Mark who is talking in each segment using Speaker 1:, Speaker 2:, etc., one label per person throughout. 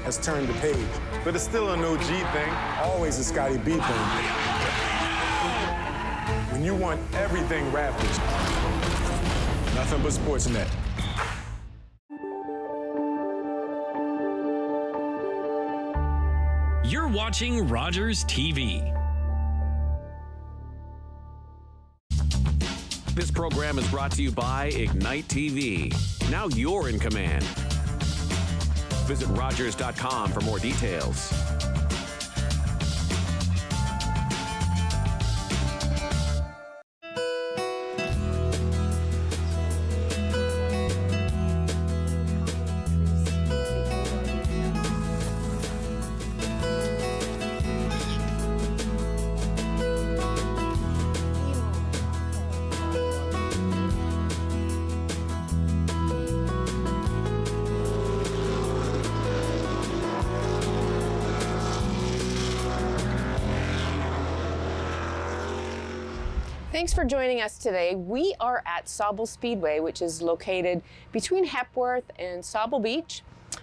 Speaker 1: has turned the page. But it's still a no G thing, always a Scotty B thing. When you want everything Raptors, nothing but Sportsnet.
Speaker 2: You're watching Rogers TV.
Speaker 3: This program is brought to you by Ignite TV. Now you're in command. Visit Rogers.com for more details.
Speaker 4: Thanks for joining us today. We are at Sauble Speedway, which is located between Hepworth and Sauble Beach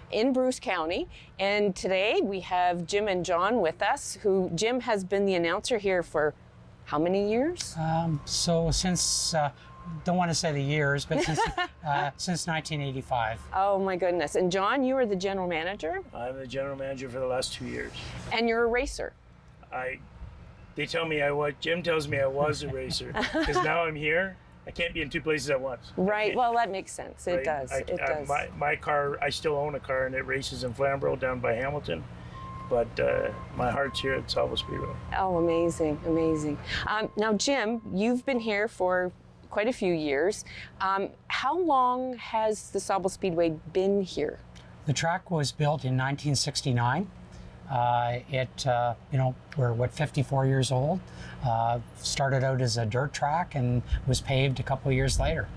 Speaker 4: in Bruce County. And today we have Jim and John with us, who Jim has been the announcer here for how many years?
Speaker 5: So since, don't want to say the years, but since 1985.
Speaker 4: Oh my goodness. And John, you are the general manager?
Speaker 6: I'm the general manager for the last 2 years.
Speaker 4: And you're a racer?
Speaker 6: They tell me Jim tells me I was a racer, because now I'm here. I can't be in two places at once.
Speaker 4: Right, well that makes sense. It does, it does.
Speaker 6: My car, I still own a car and it races in Flamborough down by Hamilton, but my heart's here at Sauble Speedway.
Speaker 4: Oh, amazing, amazing. Now Jim, you've been here for quite a few years. How long has the Sauble Speedway been here?
Speaker 5: The track was built in 1969. We're 54 years old. Started out as a dirt track and was paved a couple of years later.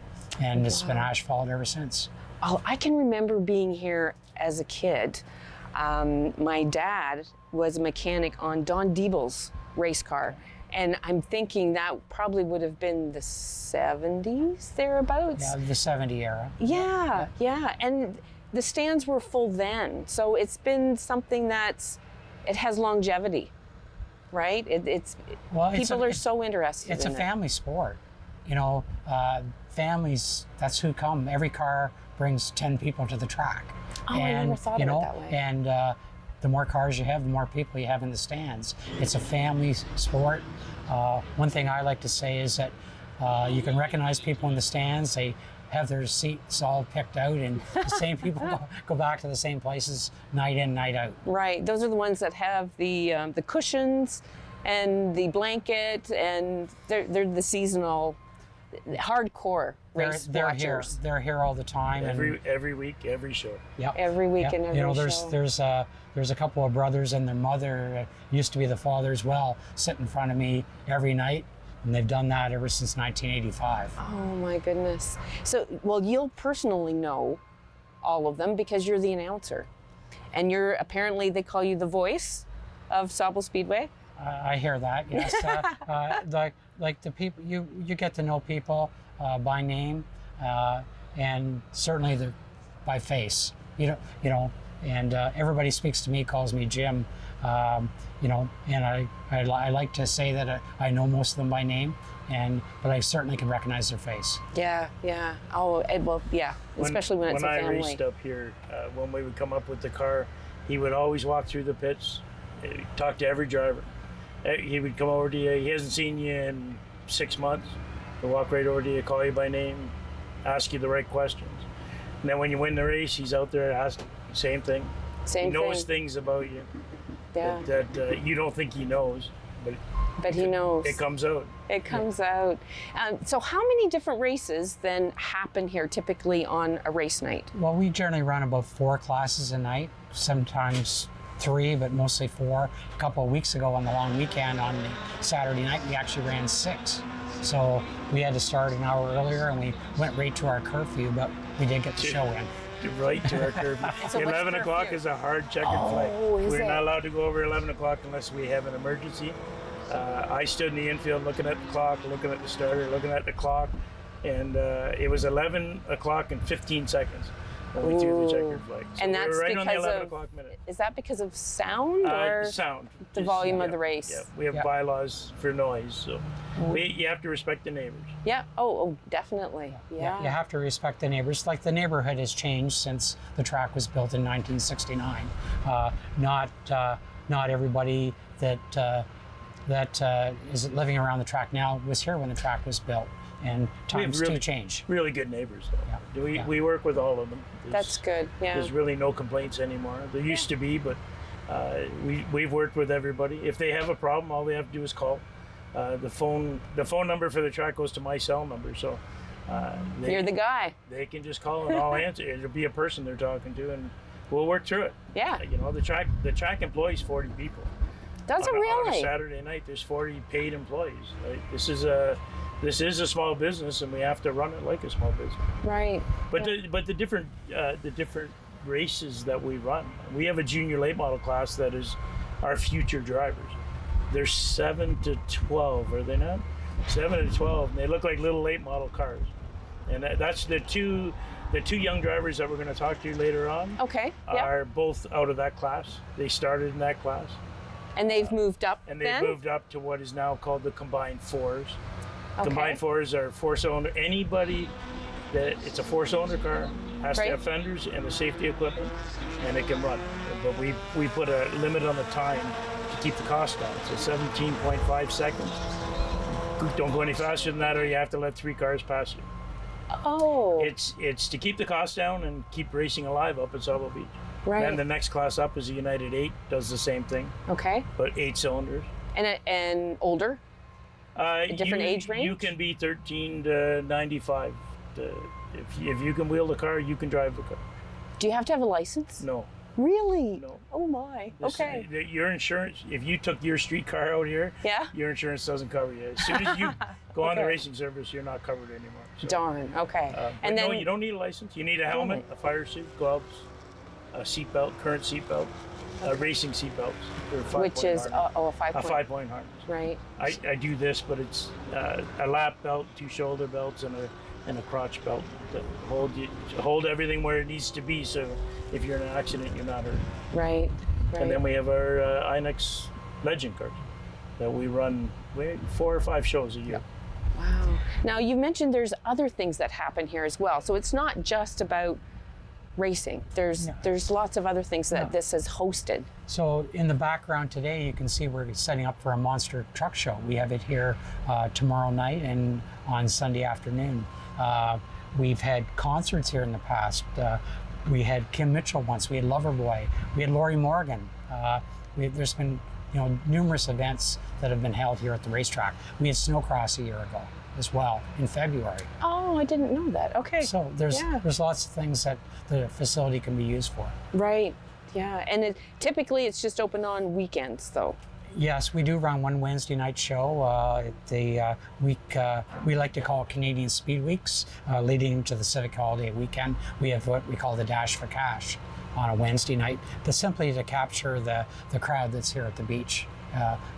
Speaker 5: And it's been asphalt ever since.
Speaker 4: Oh, I can remember being here as a kid. My dad was a mechanic on Don Diebel's race car. And I'm thinking that probably would have been the 70s, thereabouts.
Speaker 5: Yeah, the 70 era.
Speaker 4: Yeah. And the stands were full then. So it's been something it has longevity, right? People are so interested in it.
Speaker 5: It's a family sport. Families, that's who come. Every car brings 10 people to the track.
Speaker 4: Oh, I never thought of it that way.
Speaker 5: And the more cars you have, the more people you have in the stands. It's a family sport. One thing I like to say is that you can recognize people in the stands. They have their seats all picked out, and the same people go back to the same places night in, night out. Right.
Speaker 4: Those are the ones that have the cushions and the blanket, and they're the seasonal, hardcore race watchers.
Speaker 5: They're here all the time.
Speaker 6: Every week, every show.
Speaker 5: Yep.
Speaker 4: Every week and every show.
Speaker 5: There's a couple of brothers and their mother, used to be the father as well, sit in front of me every night. And they've done that ever since 1985.
Speaker 4: Oh my goodness. So, well, you'll personally know all of them because you're the announcer. And apparently they call you the voice of Sauble Speedway?
Speaker 5: I hear that, yes. Like the people, you get to know people by name and certainly by face, and everybody speaks to me, calls me Jim. And I like to say that I know most of them by name, but I certainly can recognize their face.
Speaker 4: Yeah. Oh, well, yeah. Especially when it's a family.
Speaker 6: When I raced up here, when we would come up with the car, he would always walk through the pits, talk to every driver. He would come over to you. He hasn't seen you in 6 months. He'll walk right over to you, call you by name, ask you the right questions. And then when you win the race, he's out there, asking the same thing. He knows things about you.
Speaker 4: Yeah.
Speaker 6: That you don't think he knows,
Speaker 4: but he knows.
Speaker 6: It comes out.
Speaker 4: It comes out. So how many different races then happen here typically on a race night?
Speaker 5: Well, we generally run about 4 classes a night, sometimes 3, but mostly 4. A couple of weeks ago on the long weekend on the Saturday night, we actually ran 6. So we had to start an hour earlier and we went right to our curfew, but we did get the show in.
Speaker 6: Right to our curfew.
Speaker 4: So
Speaker 6: 11 o'clock is a hard checkered flight. We're not allowed to go over 11 o'clock unless we have an emergency. I stood in the infield looking at the clock, looking at the starter, looking at the clock, and it was 11 o'clock and 15 seconds. when we threw the checkered flag. So
Speaker 4: And
Speaker 6: we
Speaker 4: that's
Speaker 6: were right on the
Speaker 4: because
Speaker 6: 11
Speaker 4: of-
Speaker 6: o'clock minute.
Speaker 4: Is that because of sound or
Speaker 6: Sound.
Speaker 4: the
Speaker 6: Just-
Speaker 4: volume of
Speaker 6: yeah,
Speaker 4: the race?
Speaker 6: Yeah, we have
Speaker 5: Yeah.
Speaker 6: bylaws for noise, so you have to respect the neighbors.
Speaker 4: Yeah. Oh, definitely. Yeah.
Speaker 5: You have to respect the neighbors. Like the neighborhood has changed since the track was built in 1969. Not everybody that is living around the track now was here when the track was built, and times do change.
Speaker 6: Really good neighbors, though.
Speaker 5: Yeah.
Speaker 6: We work with all of them.
Speaker 4: That's good. Yeah.
Speaker 6: There's really no complaints anymore. There used to be, but we've worked with everybody. If they have a problem, all they have to do is call. The phone number for the track goes to my cell number, so
Speaker 4: You're the guy.
Speaker 6: they can just call and I'll answer. It'll be a person they're talking to, and we'll work through it.
Speaker 4: Yeah.
Speaker 6: You know, the track employs 40 people.
Speaker 4: Does it
Speaker 6: On a
Speaker 4: really?
Speaker 6: Saturday night, there's 40 paid employees. Right? This is a small business, and we have to run it like a small business.
Speaker 4: Right.
Speaker 6: But the different races that we run, we have a junior late model class that is our future drivers. They're 7 to 12, are they not? 7 to 12, and they look like little late model cars. And that's the two young drivers that we're going to talk to later on.
Speaker 4: Okay. Yeah.
Speaker 6: Are both out of that class. They started in that class.
Speaker 4: And they've moved up.
Speaker 6: And they've
Speaker 4: then?
Speaker 6: moved up to what is now called the combined fours.
Speaker 4: Okay.
Speaker 6: Combined fours are four-cylinder. Anybody that it's a four-cylinder car has to have fenders and the safety equipment, and it can run. But we put a limit on the time to keep the cost down. So 17.5 seconds. Don't go any faster than that, or you have to let 3 cars pass you.
Speaker 4: Oh.
Speaker 6: It's to keep the cost down and keep racing alive up at Sauble Beach.
Speaker 4: Right.
Speaker 6: Then the next class up is a United 8, does the same thing,
Speaker 4: Okay.
Speaker 6: but 8 cylinders.
Speaker 4: And older? A different age range?
Speaker 6: You can be 13 to 95. If you can wheel the car, you can drive the car.
Speaker 4: Do you have to have a license?
Speaker 6: No.
Speaker 4: Really?
Speaker 6: No.
Speaker 4: Oh my. Okay.
Speaker 6: Your insurance, if you took your street car out here,
Speaker 4: Yeah.
Speaker 6: your insurance doesn't cover you. As soon as you go on the
Speaker 4: Okay.
Speaker 6: racing service, you're not covered anymore. So,
Speaker 4: Darn. Okay.
Speaker 6: but
Speaker 4: and then
Speaker 6: no, you don't need a license. You need a helmet, a fire suit, gloves, a seatbelt, current seatbelt, racing seatbelts.
Speaker 4: which is
Speaker 6: harness.
Speaker 4: a 5
Speaker 6: A 5-point harness.
Speaker 4: Right.
Speaker 6: I do this, but it's a lap belt, 2 shoulder belts, and a crotch belt that hold everything where it needs to be. So if you're in an accident, you're not hurt.
Speaker 4: Right. Right.
Speaker 6: And then we have our Inex Legend cars that we run 4 or 5 shows a year.
Speaker 4: Wow. Now you mentioned there's other things that happen here as well. So it's not just about racing. There's lots of other things that this has hosted.
Speaker 5: So in the background today, you can see we're setting up for a monster truck show. We have it here tomorrow night and on Sunday afternoon. We've had concerts here in the past. We had Kim Mitchell once. We had Loverboy. We had Lori Morgan. There's been numerous events that have been held here at the racetrack. We had Snowcross a year ago as well in February.
Speaker 4: Oh, I didn't know that. Okay.
Speaker 5: So there's lots of things that the facility can be used for.
Speaker 4: Right. Yeah. And typically it's just open on weekends though.
Speaker 5: Yes, we do run one Wednesday night show. The week we like to call Canadian Speed Weeks, leading to the Civic Holiday weekend. We have what we call the Dash for Cash on a Wednesday night, but simply to capture the crowd that's here at the beach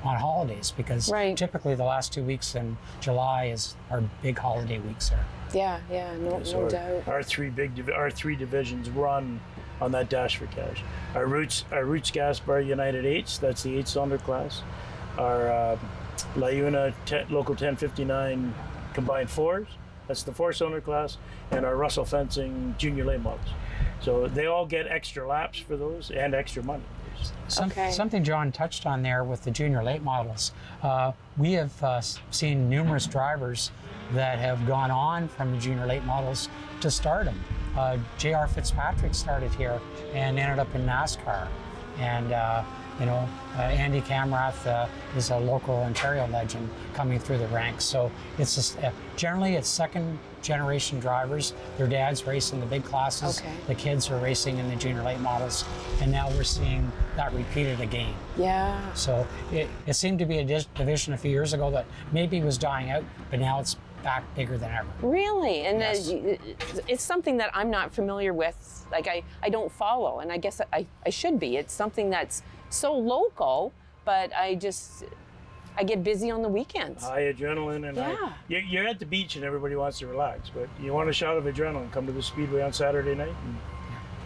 Speaker 5: on holidays, because typically the last 2 weeks in July is our big holiday weeks here.
Speaker 4: Yeah, no doubt.
Speaker 6: Our three divisions run on that Dash for Cash. Our Roots Gas Bar United 8s, that's the 8-cylinder class. Our LaUna Local 1059 Combined 4s, that's the 4-cylinder class. And our Russell Fencing Junior Late models. So they all get extra laps for those and extra money.
Speaker 5: Something John touched on there with the junior late models. We have seen numerous drivers that have gone on from the junior late models to stardom. J.R. Fitzpatrick started here and ended up in NASCAR. And Andy Camrath is a local Ontario legend coming through the ranks. So it's generally it's second generation drivers. Their dads race in the big classes. The kids are racing in the junior late models. And now we're seeing that repeated again.
Speaker 4: Yeah.
Speaker 5: So it seemed to be a division a few years ago that maybe was dying out, but now it's back bigger than ever.
Speaker 4: Really? And
Speaker 5: Yes.
Speaker 4: it's something that I'm not familiar with. Like I don't follow, and I guess I should be. It's something that's so local, but I get busy on the weekends.
Speaker 6: High adrenaline, and you're at the beach and everybody wants to relax, but you want a shot of adrenaline, come to the Speedway on Saturday night and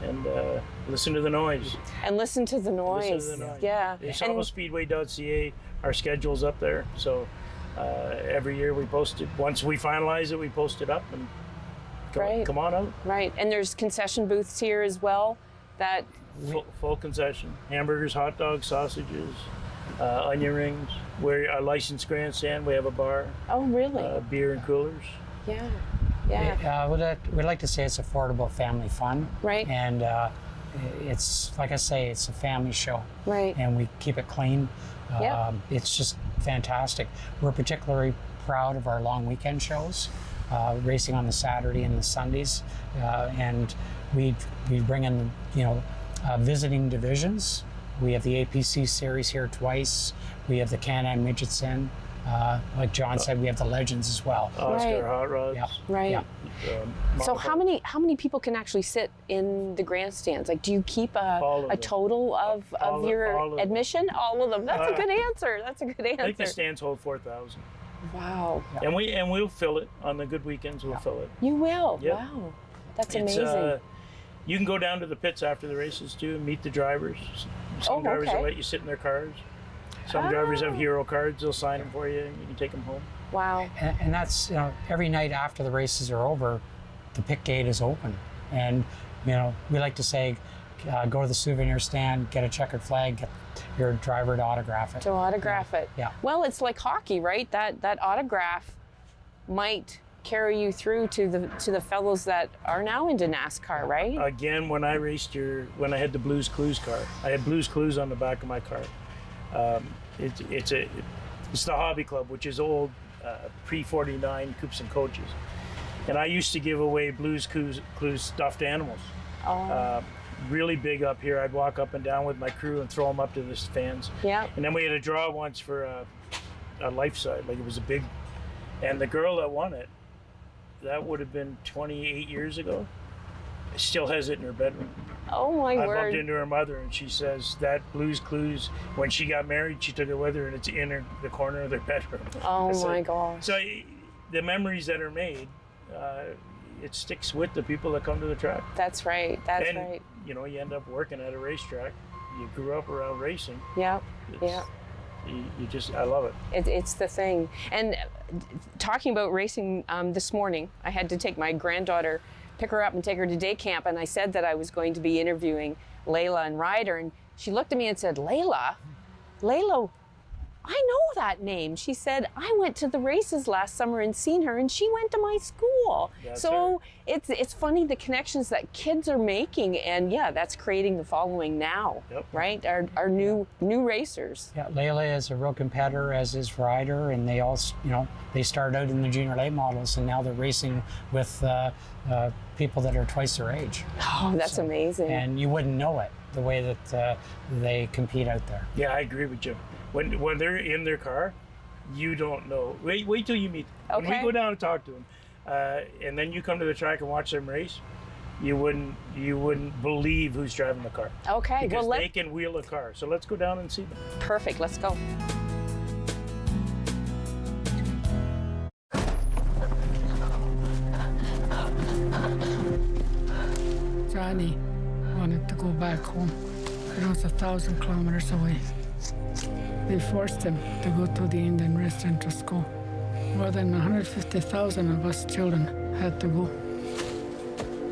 Speaker 6: and listen to the noise.
Speaker 4: And listen to the noise.
Speaker 6: Listen to the noise.
Speaker 4: Yeah.
Speaker 6: SaubleSpeedway.ca, our schedule's up there. So every year we post it. Once we finalize it, we post it up and come on out.
Speaker 4: Right. And there's concession booths here as well. That
Speaker 6: full concession. Hamburgers, hot dogs, sausages, onion rings. We're a licensed grandstand. We have a bar.
Speaker 4: Oh, really?
Speaker 6: Beer and coolers.
Speaker 4: Yeah. Yeah.
Speaker 5: We'd like to say it's affordable family fun.
Speaker 4: Right.
Speaker 5: And it's, like I say, it's a family show.
Speaker 4: Right.
Speaker 5: And we keep it clean.
Speaker 4: Yeah.
Speaker 5: It's just fantastic. We're particularly proud of our long weekend shows, racing on the Saturday and the Sundays. And we bring in, visiting divisions. We have the APC series here twice. We have the Can-Am Midgets in. Like John said, we have the Legends as well.
Speaker 6: Oscar Hot Rods.
Speaker 5: Yeah.
Speaker 4: Right.
Speaker 5: Yeah.
Speaker 4: So how many people can actually sit in the grandstands? Like, do you keep a total of your admission? All of them. That's a good answer. That's a good answer.
Speaker 6: I think the stands hold 4,000.
Speaker 4: Wow.
Speaker 6: Yeah. And we'll fill it on the good weekends. We'll fill it.
Speaker 4: You will.
Speaker 6: Yep.
Speaker 4: Wow. That's amazing.
Speaker 6: You can go down to the pits after the races too and meet the drivers. Some drivers will let you sit in their cars. Some drivers have hero cards. They'll sign them for you and you can take them home.
Speaker 4: Wow.
Speaker 5: And that's, every night after the races are over, the pit gate is open. And, we like to say, go to the souvenir stand, get a checkered flag, get your driver to autograph it.
Speaker 4: To autograph it.
Speaker 5: Yeah.
Speaker 4: Well, it's like hockey, right? That autograph might carry you through to the fellows that are now into NASCAR, right?
Speaker 6: Again, when I had the Blues Clues car, I had Blues Clues on the back of my car. It's the Hobby Club, which is old pre-49 coupes and coaches. And I used to give away Blues Clues stuffed animals. Really big up here. I'd walk up and down with my crew and throw them up to the fans.
Speaker 4: Yeah.
Speaker 6: And then we had a draw once for a life size, like it was a big, and the girl that won it, that would have been 28 years ago, still has it in her bedroom.
Speaker 4: Oh my word.
Speaker 6: I bumped into her mother and she says that Blues Clues, when she got married, she took it with her and it's in the corner of their bedroom.
Speaker 4: Oh my gosh.
Speaker 6: So the memories that are made, it sticks with the people that come to the track.
Speaker 4: That's right. That's
Speaker 6: and,
Speaker 4: right.
Speaker 6: You end up working at a racetrack. You grew up around racing.
Speaker 4: Yeah. Yeah.
Speaker 6: I love it.
Speaker 4: It's the thing. And talking about racing, this morning, I had to take my granddaughter, pick her up and take her to day camp, and I said that I was going to be interviewing Layla and Ryder, and she looked at me and said, Layla, I know that name. She said, I went to the races last summer and seen her, and she went to my school.
Speaker 6: That's
Speaker 4: so it's funny the connections that kids are making, and yeah, that's creating the following now, right? Our new racers.
Speaker 5: Yeah, Layla is a real competitor, as is Ryder, and they all, they started out in the junior late models, and now they're racing with people that are twice their age.
Speaker 4: Oh, that's amazing.
Speaker 5: And you wouldn't know it, the way that they compete out there.
Speaker 6: Yeah, I agree with you. When they're in their car, you don't know. Wait till you meet them.
Speaker 4: Okay.
Speaker 6: When we go down and talk to them, and then you come to the track and watch them race, you wouldn't believe who's driving the car.
Speaker 4: Okay,
Speaker 6: because they can wheel a car. So let's go down and see them.
Speaker 4: Perfect. Let's go.
Speaker 7: Johnny wanted to go back home. It was 1,000 kilometers away. They forced him to go to the Indian residential school. More than 150,000 of us children had to go.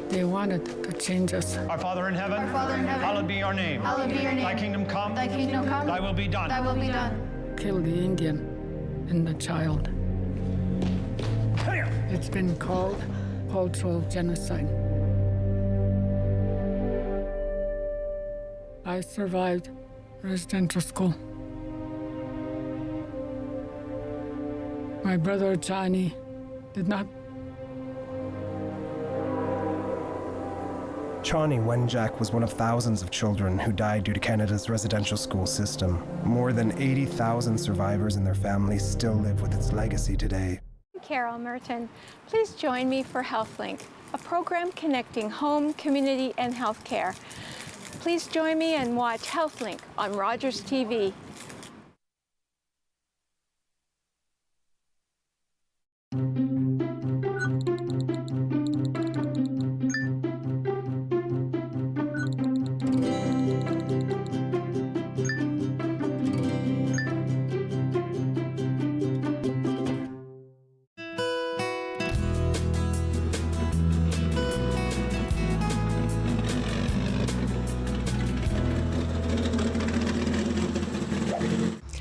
Speaker 7: They wanted to change us.
Speaker 8: Our Father in heaven, hallowed be your name.
Speaker 9: Hallowed be your name.
Speaker 8: Thy kingdom come.
Speaker 9: Thy kingdom come.
Speaker 8: Thy will be done.
Speaker 9: Thy will be done.
Speaker 7: Kill the Indian and the child. It's been called cultural genocide. I survived residential school. My brother Johnny did not.
Speaker 10: Shawnee Wenjack was one of thousands of children who died due to Canada's residential school system. More than 80,000 survivors and their families still live with its legacy today.
Speaker 11: Carol Merton. Please join me for HealthLink, a program connecting home, community, and healthcare. Please join me and watch HealthLink on Rogers TV.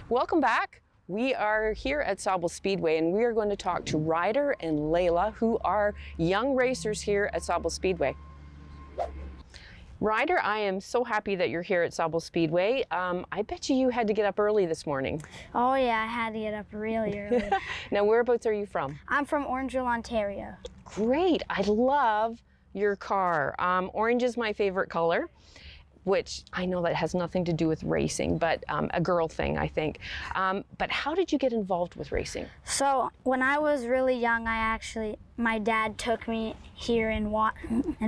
Speaker 4: Welcome back. We are here at Sauble Speedway, and we are going to talk to Ryder and Layla, who are young racers here at Sauble Speedway. Ryder, I am so happy that you're here at Sauble Speedway. I bet you had to get up early this morning.
Speaker 9: Oh yeah, I had to get up really early.
Speaker 4: Now, whereabouts are you from?
Speaker 9: I'm from Orangeville, Ontario.
Speaker 4: Great, I love your car. Orange is my favorite color, which I know that has nothing to do with racing, but a girl thing, I think. But how did you get involved with racing?
Speaker 9: So when I was really young, my dad took me here and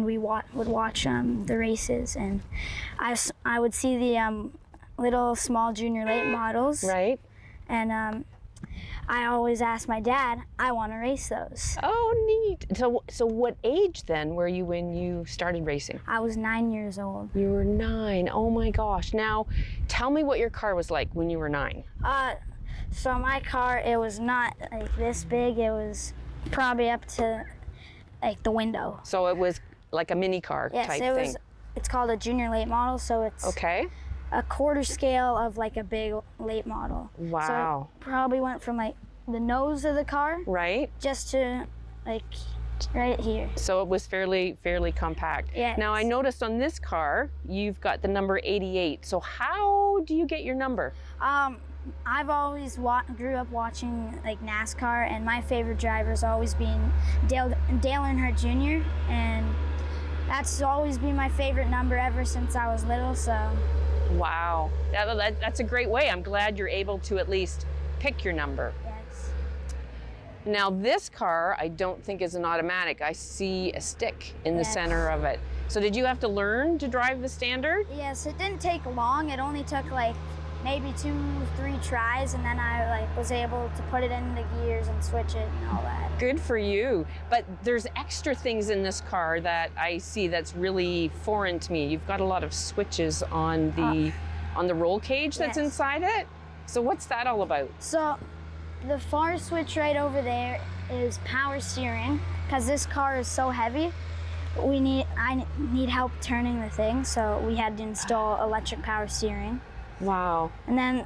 Speaker 9: we would watch the races, and I would see the little small junior late models.
Speaker 4: Right.
Speaker 9: And I always asked my dad, I want to race those.
Speaker 4: Oh, neat. So what age then were you when you started racing?
Speaker 9: I was 9 years old.
Speaker 4: You were 9. Oh my gosh. Now, tell me what your car was like when you were 9.
Speaker 9: So my car, it was not like this big. It was probably up to like the window.
Speaker 4: So it was like a mini car type thing.
Speaker 9: It's called a junior late model, so it's a quarter scale of like a big late model.
Speaker 4: Wow.
Speaker 9: So it probably went from like the nose of the car,
Speaker 4: right,
Speaker 9: just to like right here.
Speaker 4: So it was fairly compact.
Speaker 9: Yes.
Speaker 4: Now I noticed on this car you've got the number 88. So how do you get your number?
Speaker 9: I've always grew up watching like NASCAR, and my favorite driver's always been Dale Earnhardt Jr. and that's always been my favorite number ever since I was little. So.
Speaker 4: Wow, that's a great way. I'm glad you're able to at least pick your number.
Speaker 9: Yes.
Speaker 4: Now this car, I don't think is an automatic. I see a stick in the center of it. So did you have to learn to drive the standard?
Speaker 9: Yes, it didn't take long. It only took like maybe 2-3 tries, and then I was able to put it in the gears and switch it and all that.
Speaker 4: Good for you. But there's extra things in this car that I see that's really foreign to me. You've got a lot of switches on the roll cage that's inside it. So what's that all about?
Speaker 9: So the far switch right over there is power steering, because this car is so heavy. I need help turning the thing, so we had to install electric power steering.
Speaker 4: Wow.
Speaker 9: And then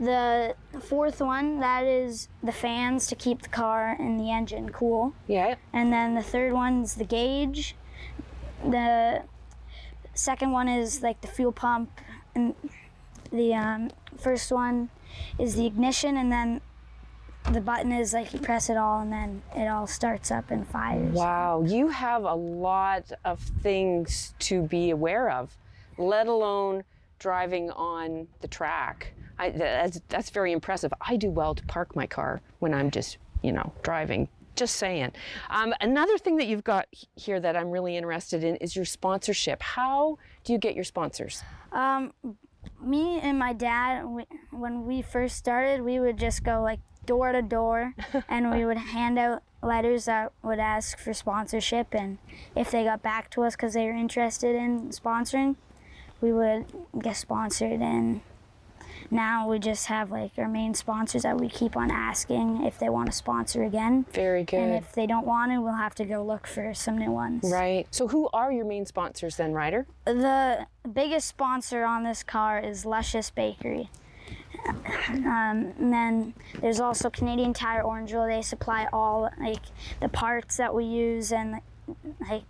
Speaker 9: the fourth one, that is the fans to keep the car and the engine cool.
Speaker 4: Yeah.
Speaker 9: And then the third one is the gauge. The second one is like the fuel pump. And the first one is the ignition, and then the button is like you press it all and then it all starts up and fires.
Speaker 4: Wow, you have a lot of things to be aware of, let alone driving on the track. That's very impressive. I do well to park my car when I'm just, driving. Just saying. Another thing that you've got here that I'm really interested in is your sponsorship. How do you get your sponsors?
Speaker 9: Me and my dad, when we first started, we would just go like door to door and we would hand out letters that would ask for sponsorship, and if they got back to us because they were interested in sponsoring, we would get sponsored. And now we just have like our main sponsors that we keep on asking if they want to sponsor again.
Speaker 4: Very good.
Speaker 9: And if they don't want to, we'll have to go look for some new ones.
Speaker 4: Right. So who are your main sponsors then, Ryder?
Speaker 9: The biggest sponsor on this car is Luscious Bakery. And then there's also Canadian Tire Orangeville. They supply all like the parts that we use and like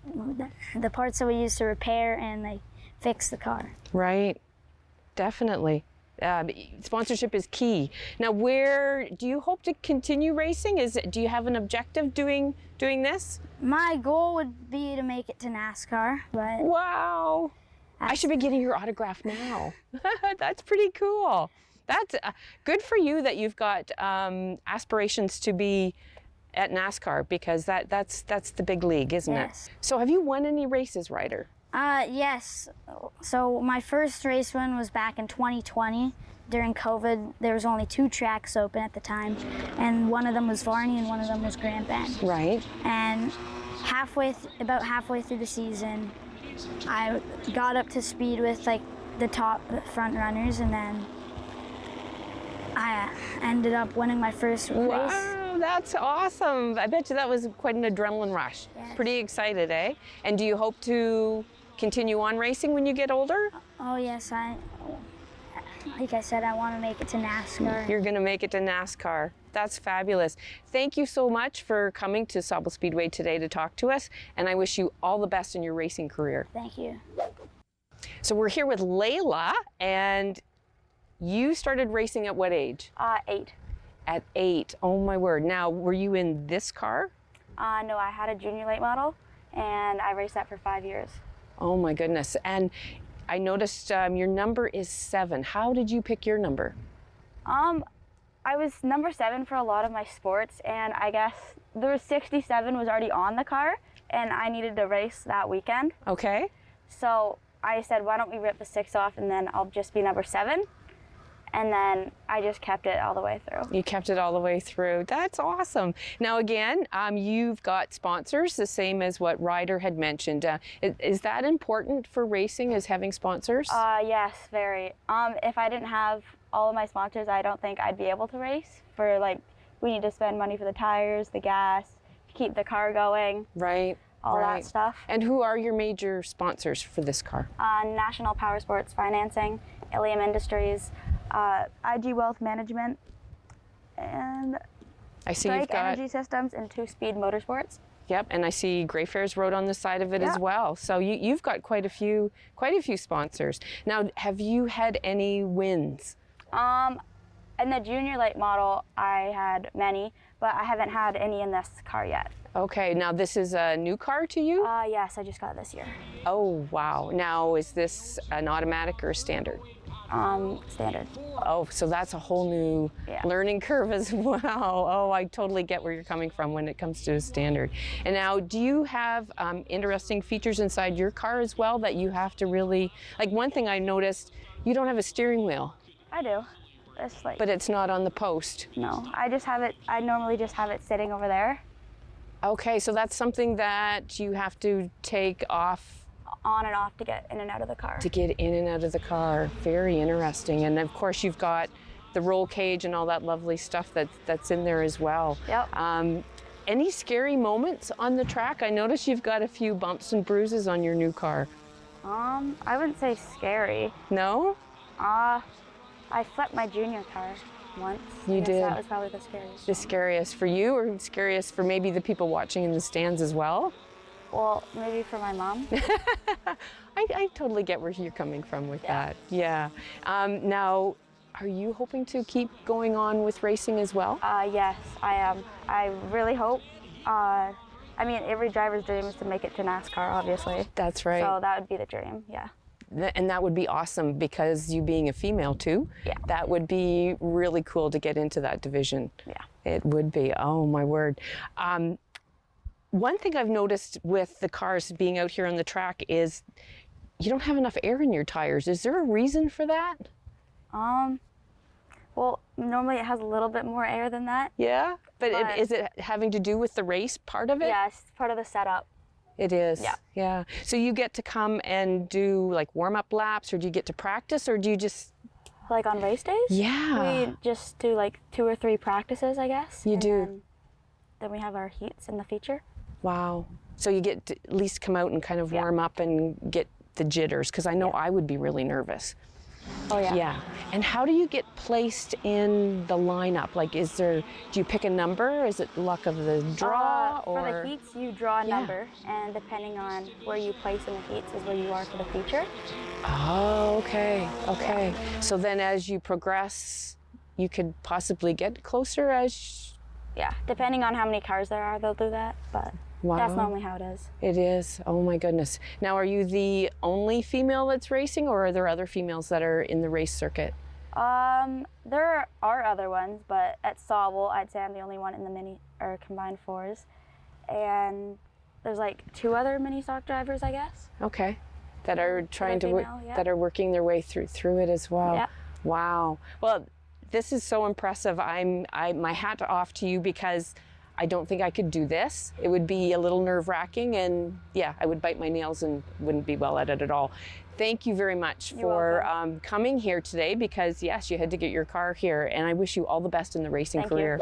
Speaker 9: the parts that we use to repair and like fix the car.
Speaker 4: Right. Definitely. Sponsorship is key. Now, where do you hope to continue racing? Do you have an objective doing this?
Speaker 9: My goal would be to make it to NASCAR, but
Speaker 4: wow, I should be getting your autograph now. That's pretty cool. That's good for you that you've got aspirations to be at NASCAR, because that's the big league, isn't it? So have you won any races, Ryder?
Speaker 9: Yes. So my first race win was back in 2020. During COVID, there was only 2 tracks open at the time, and one of them was Varney and one of them was Grand Bend.
Speaker 4: Right.
Speaker 9: And about halfway through the season, I got up to speed with like the top front runners, and then I ended up winning my first race.
Speaker 4: Wow, that's awesome. I bet you that was quite an adrenaline rush.
Speaker 9: Yes.
Speaker 4: Pretty excited, eh? And do you hope to continue on racing when you get older?
Speaker 9: Oh yes, like I said, I want to make it to NASCAR.
Speaker 4: You're going to make it to NASCAR. That's fabulous. Thank you so much for coming to Sauble Speedway today to talk to us, and I wish you all the best in your racing career.
Speaker 9: Thank you.
Speaker 4: So we're here with Layla, and you started racing at what age?
Speaker 12: 8.
Speaker 4: At 8. Oh my word. Now, were you in this car?
Speaker 12: No, I had a junior late model, and I raced that for 5 years.
Speaker 4: Oh my goodness. And I noticed your number is 7. How did you pick your number?
Speaker 12: I was number 7 for a lot of my sports, and I guess there was 67 was already on the car, and I needed to race that weekend.
Speaker 4: Okay.
Speaker 12: So I said, why don't we rip the 6 off, and then I'll just be number 7. And then I just kept it all the way through.
Speaker 4: You kept it all the way through. That's awesome. Now again, you've got sponsors, the same as what Ryder had mentioned. Is that important for racing, is having sponsors?
Speaker 12: Yes, very. If I didn't have all of my sponsors, I don't think I'd be able to race. We need to spend money for the tires, the gas, to keep the car going.
Speaker 4: Right.
Speaker 12: All that stuff.
Speaker 4: And who are your major sponsors for this car?
Speaker 12: National Power Sports Financing, Ilium Industries, IG Wealth Management, and
Speaker 4: I see
Speaker 12: Strike
Speaker 4: you've got
Speaker 12: Energy Systems and 2 Speed Motorsports.
Speaker 4: Yep, and I see Greyfair's Road on the side of it as well. So you've got quite a few sponsors. Now, have you had any wins?
Speaker 12: In the junior late model, I had many, but I haven't had any in this car yet.
Speaker 4: Okay, now this is a new car to you?
Speaker 12: Yes, I just got it this year.
Speaker 4: Oh, wow. Now, is this an automatic or a standard?
Speaker 12: Standard.
Speaker 4: Oh, so that's a whole new learning curve as well. Oh, I totally get where you're coming from when it comes to a standard. And now, do you have interesting features inside your car as well that you have to really, like one thing I noticed, you don't have a steering wheel.
Speaker 12: I do.
Speaker 4: But it's not on the post.
Speaker 12: No, I normally just have it sitting over there.
Speaker 4: Okay, so that's something that you have to take off.
Speaker 12: On and off to get in and out of the car.
Speaker 4: To get in and out of the car. Very interesting. And of course you've got the roll cage and all that lovely stuff that's in there as well.
Speaker 12: Yep.
Speaker 4: Any scary moments on the track? I notice you've got a few bumps and bruises on your new car.
Speaker 12: I wouldn't say scary.
Speaker 4: No?
Speaker 12: I flipped my junior car once.
Speaker 4: You did?
Speaker 12: That was probably the scariest.
Speaker 4: The scariest for you, or scariest for maybe the people watching in the stands as well?
Speaker 12: Well, maybe for my mom.
Speaker 4: I totally get where you're coming from with that. Yeah. Now, are you hoping to keep going on with racing as well?
Speaker 12: Yes, I am. I really hope. I mean, every driver's dream is to make it to NASCAR, obviously.
Speaker 4: That's right.
Speaker 12: So that would be the dream, yeah.
Speaker 4: And that would be awesome because you being a female too, that would be really cool to get into that division.
Speaker 12: Yeah.
Speaker 4: It would be. Oh, my word. One thing I've noticed with the cars being out here on the track is you don't have enough air in your tires. Is there a reason for that?
Speaker 12: Well, normally it has a little bit more air than that.
Speaker 4: Yeah? But is it having to do with the race part of it?
Speaker 12: Yeah, it's part of the setup.
Speaker 4: It is?
Speaker 12: Yeah.
Speaker 4: Yeah. So you get to come and do like warm-up laps, or do you get to practice, or do you just...
Speaker 12: Like on race days?
Speaker 4: Yeah.
Speaker 12: We just do like 2 or 3 practices, I guess.
Speaker 4: You do?
Speaker 12: Then we have our heats in the feature.
Speaker 4: Wow. So you get to at least come out and kind of warm up and get the jitters, because I know I would be really nervous.
Speaker 12: Oh, yeah.
Speaker 4: Yeah. And how do you get placed in the lineup? Like, do you pick a number? Is it luck of the draw?
Speaker 12: For the heats, you draw a number, and depending on where you place in the heats is where you are for the feature.
Speaker 4: Oh, okay. Okay. Yeah. So then as you progress, you could possibly get closer as...
Speaker 12: Yeah, depending on how many cars there are, they'll do that, but that's normally how it is.
Speaker 4: It is. Oh my goodness. Now, are you the only female that's racing, or are there other females that are in the race circuit?
Speaker 12: There are other ones, but at Sauble, I'd say I'm the only one in the mini or combined 4s. And there's like 2 other mini stock drivers, I guess.
Speaker 4: Okay. That are trying to
Speaker 12: female,
Speaker 4: that are working their way through it as well.
Speaker 12: Yeah.
Speaker 4: Wow. Well, this is so impressive. My hat off to you, because I don't think I could do this. It would be a little nerve-wracking, and yeah, I would bite my nails and wouldn't be well at it at all. Thank you very much for coming here today, because yes, you had to get your car here, and I wish you all the best in the racing career.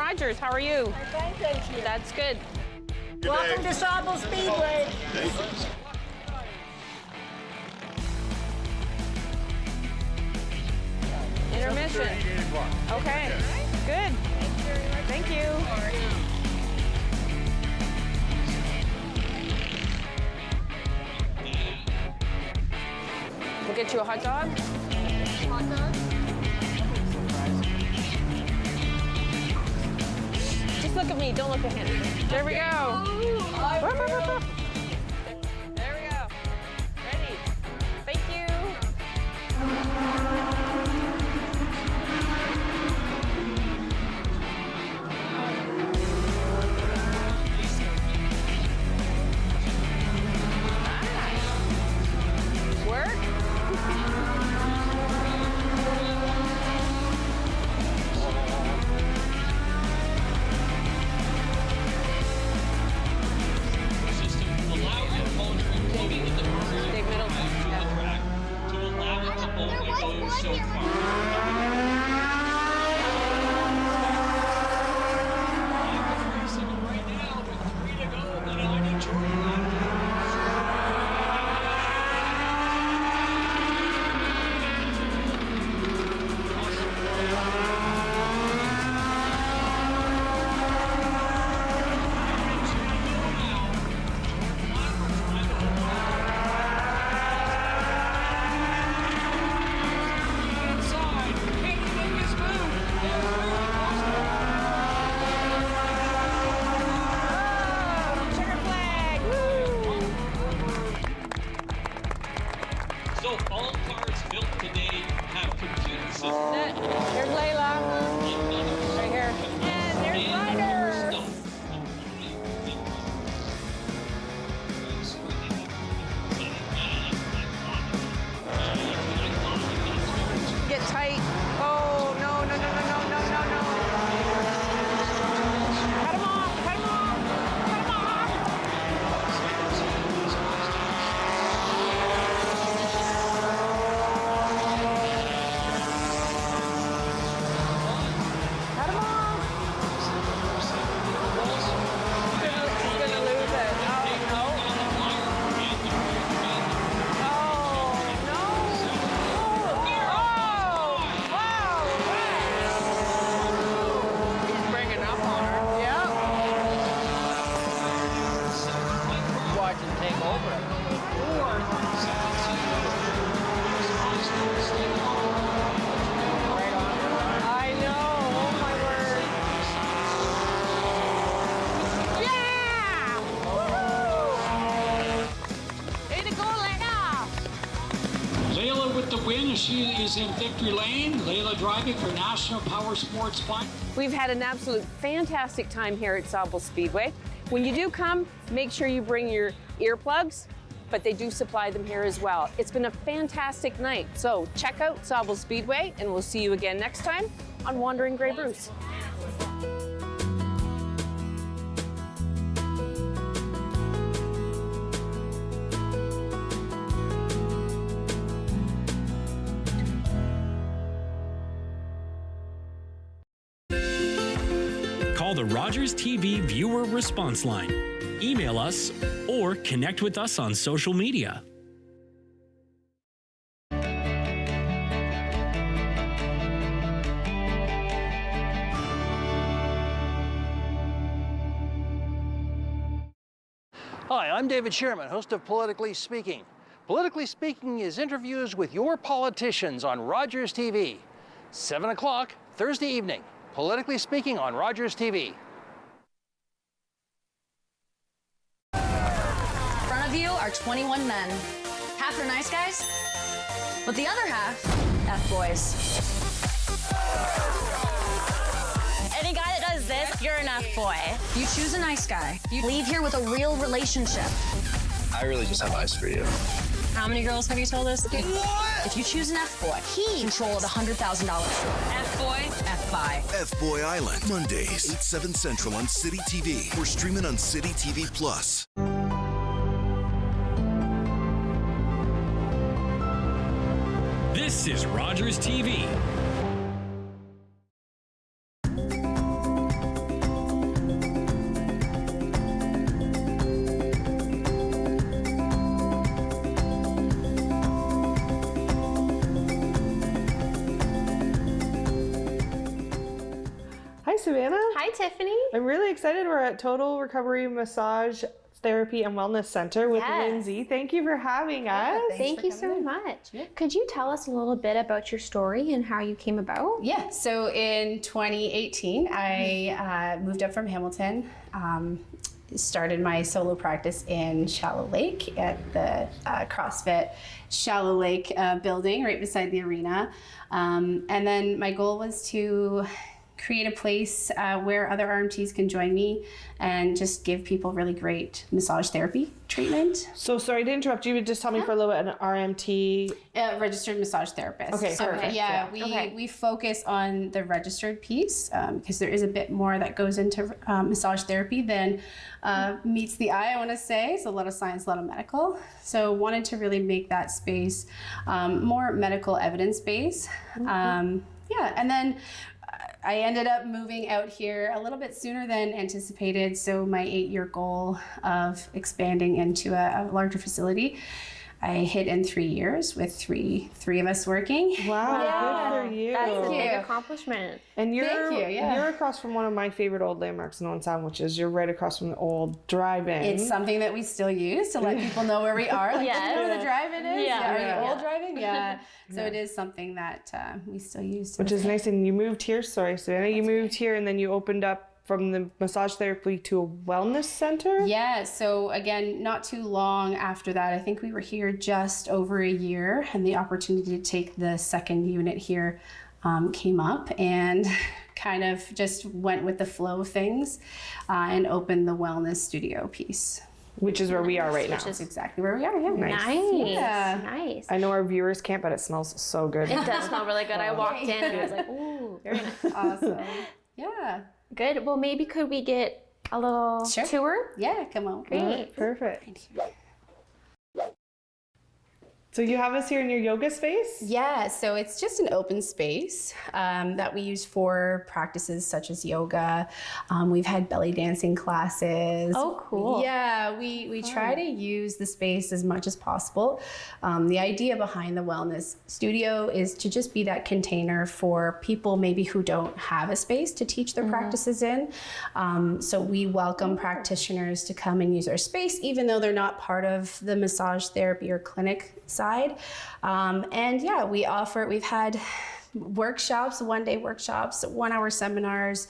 Speaker 4: Rogers. How are you?
Speaker 11: Fine, thank you.
Speaker 4: That's good.
Speaker 11: Welcome to Sauble Speedway.
Speaker 4: Intermission. Okay. Good. Thank you. We'll get you a hot dog.
Speaker 11: Hot dog?
Speaker 4: Just look at me. Don't look at him. There we go. There we go. Ready. Thank you. Work. Dave Middleton.
Speaker 13: To allow it to only go so far. Right now, with 3 to go, then I need Jordan. So all cars built today have computer systems.
Speaker 4: Here's Layla. Right here. And there's Ryder. Get tight. Oh, no, no, no, no, no, no, no, no. Cut him off, cut him off, cut him off. Cut him off. He's gonna lose it. Oh, no. Oh, no. He's bringing up on her. Yep.
Speaker 5: Watch him take over.
Speaker 4: I know. Oh my word. Yeah! Woohoo! Way to go, Layla!
Speaker 13: Layla with the win as she is in victory lane. Layla driving for National Power Sports Fund.
Speaker 4: We've had an absolute fantastic time here at Sauble Speedway. When you do come, make sure you bring your earplugs, but they do supply them here as well. It's been a fantastic night. So check out Sauble Speedway, and we'll see you again next time on Wandering Grey Bruce.
Speaker 2: Call the Rogers TV viewer response line. Email us or connect with us on social media.
Speaker 8: Hi, I'm David Sherman, host of Politically Speaking. Politically Speaking is interviews with your politicians on Rogers TV. 7 o'clock Thursday evening. Politically Speaking on Rogers TV.
Speaker 14: In front of you are 21 men. Half are nice guys, but the other half, F-boys. Any guy that does this, you're an F-boy. You choose a nice guy. You leave here with a real relationship.
Speaker 15: I really just have eyes for you.
Speaker 14: How many girls have you told us? What? If you choose an F-boy, he control of $100,000. F-boy, F-buy.
Speaker 16: F-Boy Island, Mondays, 8, 7 Central on City TV or streaming on City TV Plus.
Speaker 2: This is Rogers TV.
Speaker 17: Savannah.
Speaker 18: Hi, Tiffany.
Speaker 17: I'm really excited. We're at Total Recovery Massage Therapy and Wellness Center with Lindsay. Thank you for having us.
Speaker 18: Thank you so much. Could you tell us a little bit about your story and how you came about?
Speaker 19: Yeah, so in 2018, I moved up from Hamilton, started my solo practice in Shallow Lake at the CrossFit Shallow Lake building right beside the arena. And then my goal was to create a place where other RMTs can join me and just give people really great massage therapy treatment.
Speaker 17: So sorry to interrupt you, but just tell me for a little bit, an RMT?
Speaker 19: Registered massage therapist.
Speaker 17: Okay,
Speaker 19: so,
Speaker 17: perfect.
Speaker 19: Yeah, we focus on the registered piece because there is a bit more that goes into massage therapy than meets the eye, I want to say. It's a lot of science, a lot of medical. So wanted to really make that space more medical evidence-based. Yeah, and then I ended up moving out here a little bit sooner than anticipated. So my 8-year goal of expanding into a larger facility, I hit in 3 years with three of us working.
Speaker 17: Wow, good for you.
Speaker 18: That's a big accomplishment.
Speaker 17: And you're,
Speaker 19: Thank you, yeah.
Speaker 17: You're across from one of my favorite old landmarks in Owen Sound, which is you're right across from the old drive-in.
Speaker 19: It's something that we still use to let people know where we are. Like,
Speaker 18: Yes.
Speaker 19: do you know where the drive-in is?
Speaker 18: Yeah.
Speaker 19: Are you old drive-in? Yeah. So it is something that we still use.
Speaker 17: Which is nice. And you moved here, sorry, Savannah, you moved here and then you opened up from the massage therapy to a wellness center?
Speaker 19: Yeah, so again, not too long after that, I think we were here just over a year, and the opportunity to take the second unit here came up, and kind of just went with the flow of things and opened the wellness studio piece.
Speaker 17: Which is where we are right now.
Speaker 19: Which is exactly where we are, yeah.
Speaker 18: Nice.
Speaker 19: Yeah.
Speaker 18: Nice.
Speaker 17: I know our viewers can't, but it smells so good.
Speaker 18: It does smell really good. I walked in and I was like, ooh, very nice.
Speaker 19: Awesome. Yeah.
Speaker 18: Good. Well, maybe could we get a little tour?
Speaker 19: Yeah, come on.
Speaker 18: Great.
Speaker 17: Perfect. So you have us here in your yoga space?
Speaker 19: Yeah, so it's just an open space that we use for practices such as yoga. We've had belly dancing classes.
Speaker 18: Oh, cool.
Speaker 19: Yeah, we try to use the space as much as possible. The idea behind the wellness studio is to just be that container for people maybe who don't have a space to teach their practices in. So we welcome practitioners to come and use our space, even though they're not part of the massage therapy or clinic side. And yeah, we've had workshops, 1-day workshops, 1-hour seminars.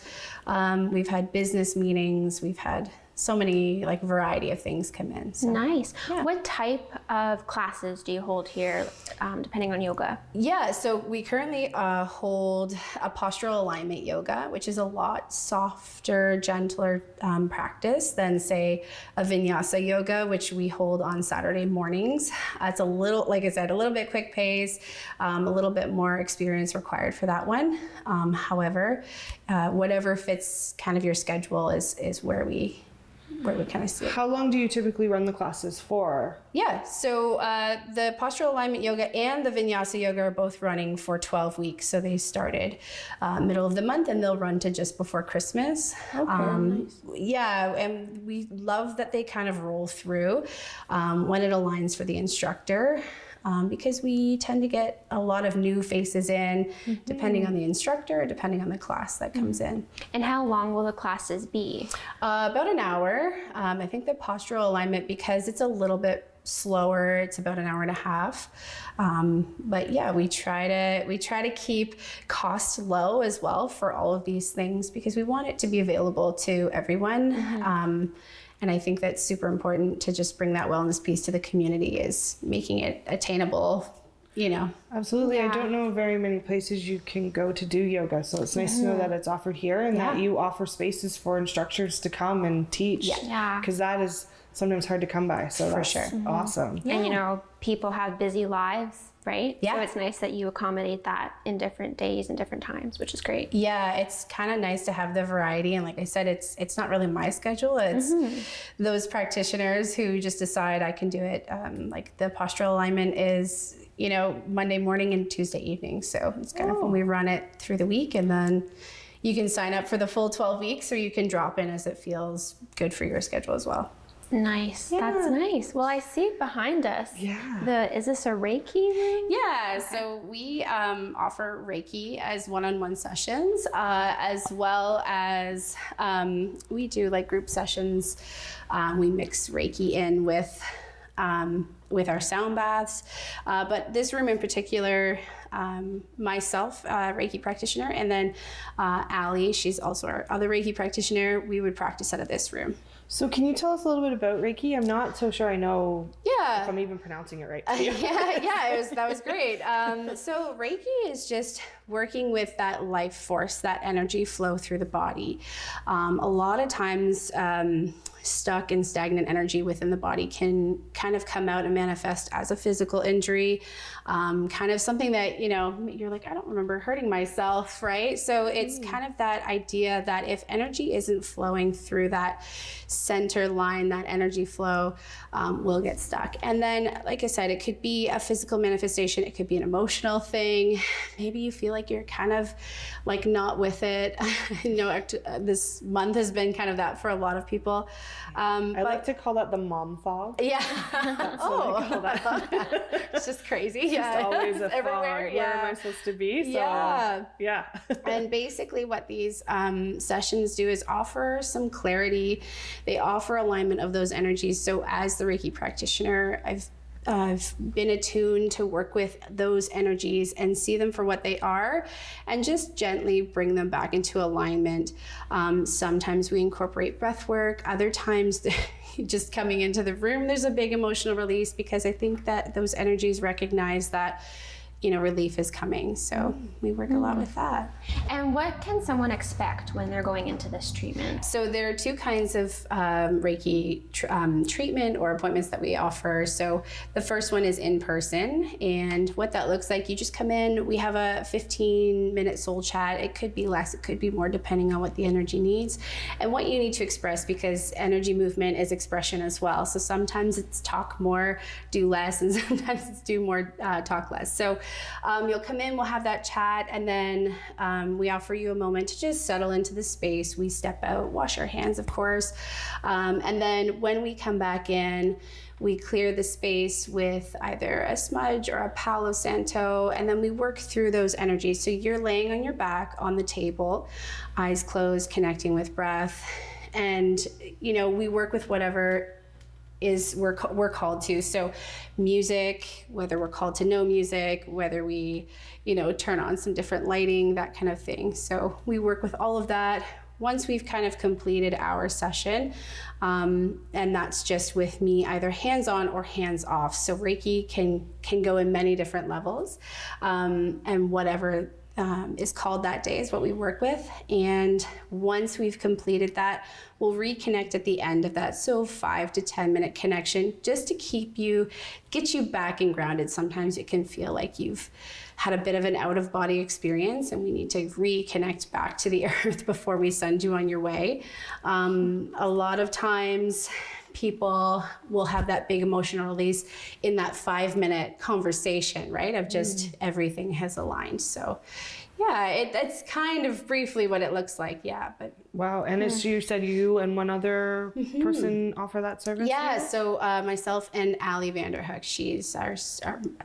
Speaker 19: We've had business meetings. We've had so many variety of things come in. So.
Speaker 18: Nice. Yeah. What type of classes do you hold here, depending on yoga?
Speaker 19: Yeah, so we currently hold a postural alignment yoga, which is a lot softer, gentler practice than, say, a vinyasa yoga, which we hold on Saturday mornings. It's a little, like I said, a little bit quick pace, a little bit more experience required for that one. However, whatever fits kind of your schedule is where we kind of see it.
Speaker 17: How long do you typically run the classes for?
Speaker 19: Yeah, so the postural alignment yoga and the vinyasa yoga are both running for 12 weeks. So they started middle of the month and they'll run to just before Christmas.
Speaker 17: Okay, nice.
Speaker 19: Yeah, and we love that they kind of roll through when it aligns for the instructor. Because we tend to get a lot of new faces in, depending on the instructor, depending on the class that comes in.
Speaker 18: And how long will the classes be?
Speaker 19: About an hour. I think the postural alignment, because it's a little bit slower, it's about an hour and a half. But yeah, we try to keep costs low as well for all of these things because we want it to be available to everyone. And I think that's super important to just bring that wellness piece to the community, is making it attainable,
Speaker 17: Absolutely.
Speaker 19: Yeah.
Speaker 17: I don't know very many places you can go to do yoga, so it's nice to know that it's offered here and that you offer spaces for instructors to come and teach.
Speaker 18: Yeah.
Speaker 17: Because that is sometimes hard to come by, so that's awesome.
Speaker 18: And people have busy lives, right?
Speaker 19: Yeah.
Speaker 18: So it's nice that you accommodate that in different days and different times, which is great.
Speaker 19: Yeah, it's kind of nice to have the variety. And like I said, it's not really my schedule. It's those practitioners who just decide I can do it. Like the postural alignment is, Monday morning and Tuesday evening. So it's kind of when we run it through the week, and then you can sign up for the full 12 weeks or you can drop in as it feels good for your schedule as well.
Speaker 18: Nice.
Speaker 19: Yeah.
Speaker 18: That's nice. Well, I see behind us.
Speaker 17: Yeah.
Speaker 18: Is this a Reiki ring?
Speaker 19: Yeah, so we offer Reiki as one-on-one sessions, as well as we do like group sessions. We mix Reiki in with our sound baths. But this room in particular, myself, Reiki practitioner, and then Allie, she's also our other Reiki practitioner, we would practice out of this room.
Speaker 17: So can you tell us a little bit about Reiki? I'm not so sure I know
Speaker 19: if
Speaker 17: I'm even pronouncing it right.
Speaker 19: That was great. So Reiki is just working with that life force, that energy flow through the body. A lot of times stuck and stagnant energy within the body can kind of come out and manifest as a physical injury, kind of something that, you're like, I don't remember hurting myself, right? So it's kind of that idea that if energy isn't flowing through that center line, that energy flow will get stuck. And then, like I said, it could be a physical manifestation. It could be an emotional thing. Maybe you feel like you're kind of like not with it. This month has been kind of that for a lot of people.
Speaker 17: I like to call that the mom fog.
Speaker 19: Yeah.
Speaker 17: That's what I call that.
Speaker 19: It's just crazy.
Speaker 17: It's just always a
Speaker 19: everywhere.
Speaker 17: fog. Where am I supposed to be? So,
Speaker 19: yeah. And basically what these sessions do is offer some clarity. They offer alignment of those energies. So as the Reiki practitioner, I've been attuned to work with those energies and see them for what they are and just gently bring them back into alignment. Sometimes we incorporate breath work. Other times just coming into the room, there's a big emotional release because I think that those energies recognize that relief is coming. So we work a lot with that.
Speaker 18: And what can someone expect when they're going into this treatment?
Speaker 19: So there are two kinds of Reiki treatment or appointments that we offer. So the first one is in person, and what that looks like, you just come in, we have a 15-minute soul chat. It could be less, it could be more, depending on what the energy needs and what you need to express, because energy movement is expression as well. So sometimes it's talk more, do less, and sometimes it's do more, talk less. So you'll come in, we'll have that chat, and then we offer you a moment to just settle into the space. We step out, wash our hands, of course, and then when we come back in, we clear the space with either a smudge or a Palo Santo, and then we work through those energies. So you're laying on your back on the table, eyes closed, connecting with breath, and we work with whatever we're called to. So music, whether we're called to no music, whether we, turn on some different lighting, that kind of thing. So we work with all of that once we've kind of completed our session. And that's just with me either hands-on or hands-off. So Reiki can go in many different levels, and whatever is called that day is what we work with. And once we've completed that, we'll reconnect at the end of that. So 5 to 10 minute connection, just to get you back and grounded. Sometimes it can feel like you've had a bit of an out of body experience and we need to reconnect back to the earth before we send you on your way. A lot of times people will have that big emotional release in that 5-minute conversation, right? Of just everything has aligned. So yeah, that's kind of briefly what it looks like. Yeah, but
Speaker 17: wow. And as you said, you and one other person offer that service?
Speaker 19: Yeah, so myself and Allie Vanderhook, she's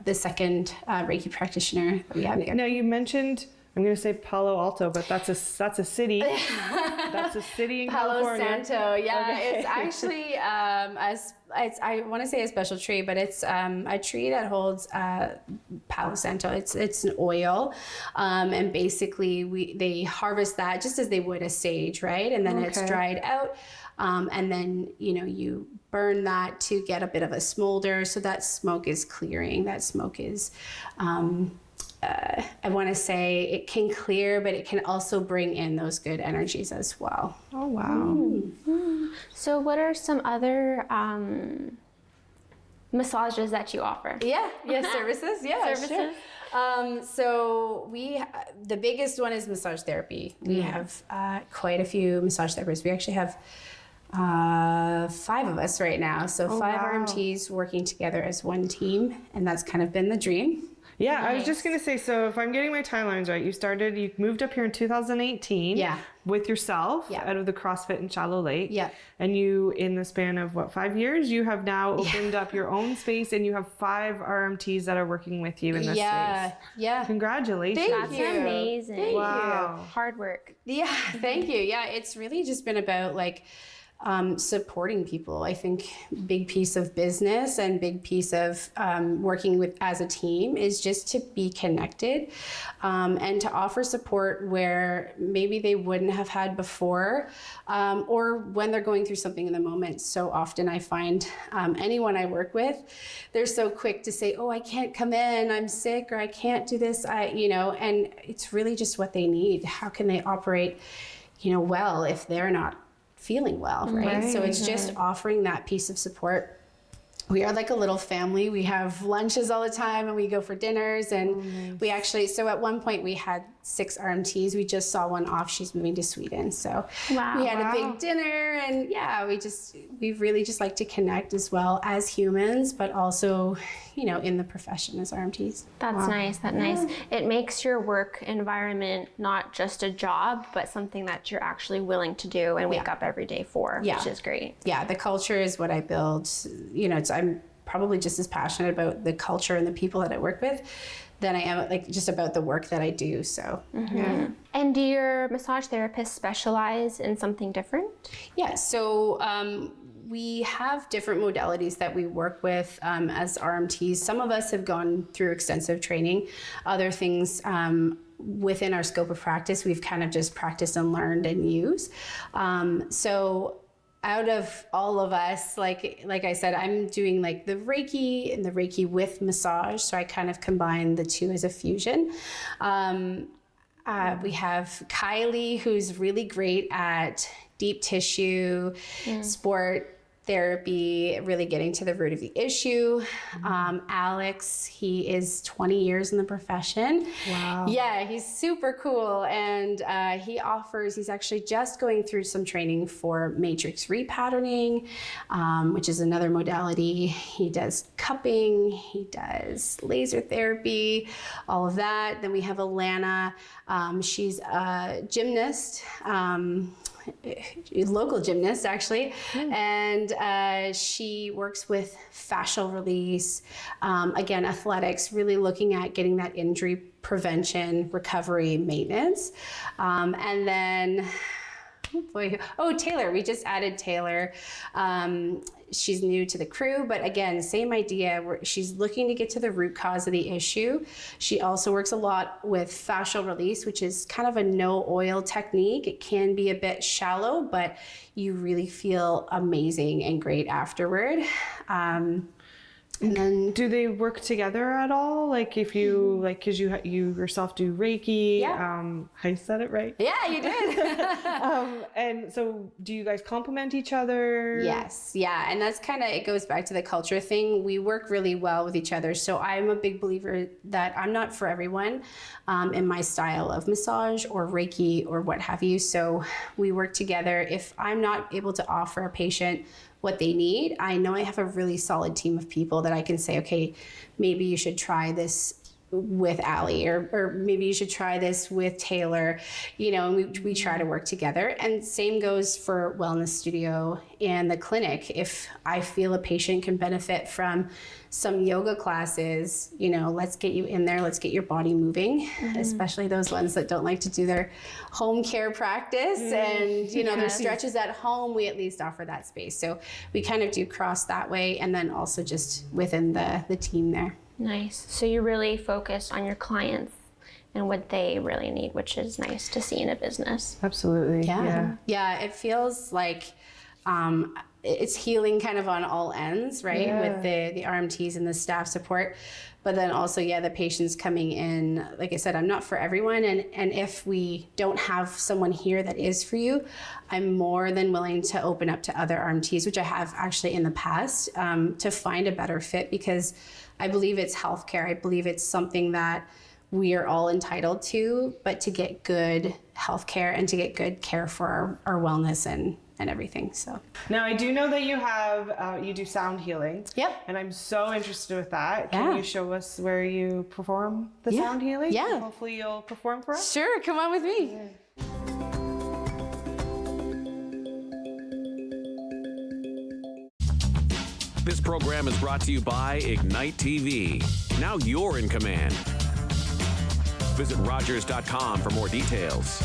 Speaker 19: the second Reiki practitioner that we have here.
Speaker 17: Now you mentioned, I'm going to say Palo Alto, but that's a city. That's a city in
Speaker 19: Palo
Speaker 17: California.
Speaker 19: Santo, yeah.
Speaker 17: Okay.
Speaker 19: It's actually, I want to say a special tree, but it's a tree that holds Palo Santo. It's an oil, and basically they harvest that just as they would a sage, right? And then it's dried out, and then you burn that to get a bit of a smolder, so that smoke is clearing. That smoke is. I want to say it can clear, but it can also bring in those good energies as well.
Speaker 17: Oh, wow.
Speaker 18: So what are some other massages that you offer?
Speaker 19: Services. Yeah,
Speaker 18: Services.
Speaker 19: Sure. So the biggest one is massage therapy. We have quite a few massage therapists. We actually have 5 of us right now. So 5 RMTs working together as one team, and that's kind of been the dream.
Speaker 17: Yeah, I was just going to say, so if I'm getting my timelines right, you moved up here in 2018 with yourself out of the CrossFit in Shallow Lake.
Speaker 19: Yeah.
Speaker 17: And you, in the span of 5 years, you have now opened up your own space and you have 5 RMTs that are working with you in this space.
Speaker 19: Yeah.
Speaker 17: Congratulations.
Speaker 19: Thank you.
Speaker 18: That's amazing.
Speaker 19: Thank
Speaker 17: Wow.
Speaker 19: you.
Speaker 18: Hard work.
Speaker 19: Yeah, thank you. Yeah, it's really just been about like supporting people. I think big piece of business and big piece of working with as a team is just to be connected and to offer support where maybe they wouldn't have had before or when they're going through something in the moment. So often I find anyone I work with, they're so quick to say, oh, I can't come in, I'm sick, or I can't do this, and it's really just what they need. How can they operate, well if they're not feeling well, right? So it's just offering that piece of support. We are like a little family. We have lunches all the time and we go for dinners, and we actually, so at one point we had 6 RMTs. We just saw one off. She's moving to Sweden. So we had a big dinner, and we really just like to connect as well as humans, but also, in the profession as RMTs.
Speaker 18: That's nice. That's nice. It makes your work environment not just a job, but something that you're actually willing to do and wake up every day for, which is great.
Speaker 19: Yeah, the culture is what I build. I'm probably just as passionate about the culture and the people that I work with than I am just about the work that I do. So, yeah.
Speaker 18: And do your massage therapists specialize in something different?
Speaker 19: Yeah, so we have different modalities that we work with as RMTs. Some of us have gone through extensive training. Other things within our scope of practice, we've kind of just practiced and learned and used. So out of all of us, like I said, I'm doing like the Reiki and the Reiki with massage. So I kind of combine the two as a fusion. We have Kylie, who's really great at deep tissue, sport therapy, really getting to the root of the issue. Alex, he is 20 years in the profession.
Speaker 17: Wow.
Speaker 19: Yeah, he's super cool. And he's actually just going through some training for matrix repatterning, which is another modality. He does cupping, he does laser therapy, all of that. Then we have Alana. She's a gymnast, local gymnast actually, and she works with fascial release, again, athletics, really looking at getting that injury prevention, recovery, maintenance. And then Taylor, we just added Taylor. She's new to the crew, but again, same idea. She's looking to get to the root cause of the issue. She also works a lot with fascial release, which is kind of a no oil technique. It can be a bit shallow, but you really feel amazing and great afterward. And then,
Speaker 17: do they work together at all? Like if you because you yourself do Reiki. I said it right.
Speaker 19: Yeah, you did.
Speaker 17: And so, do you guys complement each other?
Speaker 19: Yes, yeah, and that's kind of, it goes back to the culture thing. We work really well with each other. So I'm a big believer that I'm not for everyone in my style of massage or Reiki or what have you. So we work together. If I'm not able to offer a patient what they need, I know I have a really solid team of people that I can say, okay, maybe you should try this with Allie, or maybe you should try this with Taylor, and we try to work together. And same goes for Wellness Studio and the clinic. If I feel a patient can benefit from some yoga classes, let's get you in there, let's get your body moving, especially those ones that don't like to do their home care practice and, their stretches at home, we at least offer that space. So we kind of do cross that way, and then also just within the team there.
Speaker 18: Nice. So you really focus on your clients and what they really need, which is nice to see in a business.
Speaker 17: Absolutely.
Speaker 19: Yeah, it feels like it's healing kind of on all ends, right? With the RMTs and the staff support. But then also, the patients coming in, like I said, I'm not for everyone. And if we don't have someone here that is for you, I'm more than willing to open up to other RMTs, which I have actually in the past, to find a better fit, because I believe it's healthcare. I believe it's something that we are all entitled to, but to get good healthcare and to get good care for our wellness and everything. So
Speaker 17: now I do know that you have you do sound healing.
Speaker 19: Yep.
Speaker 17: And I'm so interested with that.
Speaker 19: Yeah.
Speaker 17: Can you show us where you perform the sound healing?
Speaker 19: Yeah.
Speaker 17: Hopefully you'll perform for us.
Speaker 19: Sure, come on with me.
Speaker 17: Yeah.
Speaker 3: This program is brought to you by Ignite TV. Now you're in command. Visit Rogers.com for more details.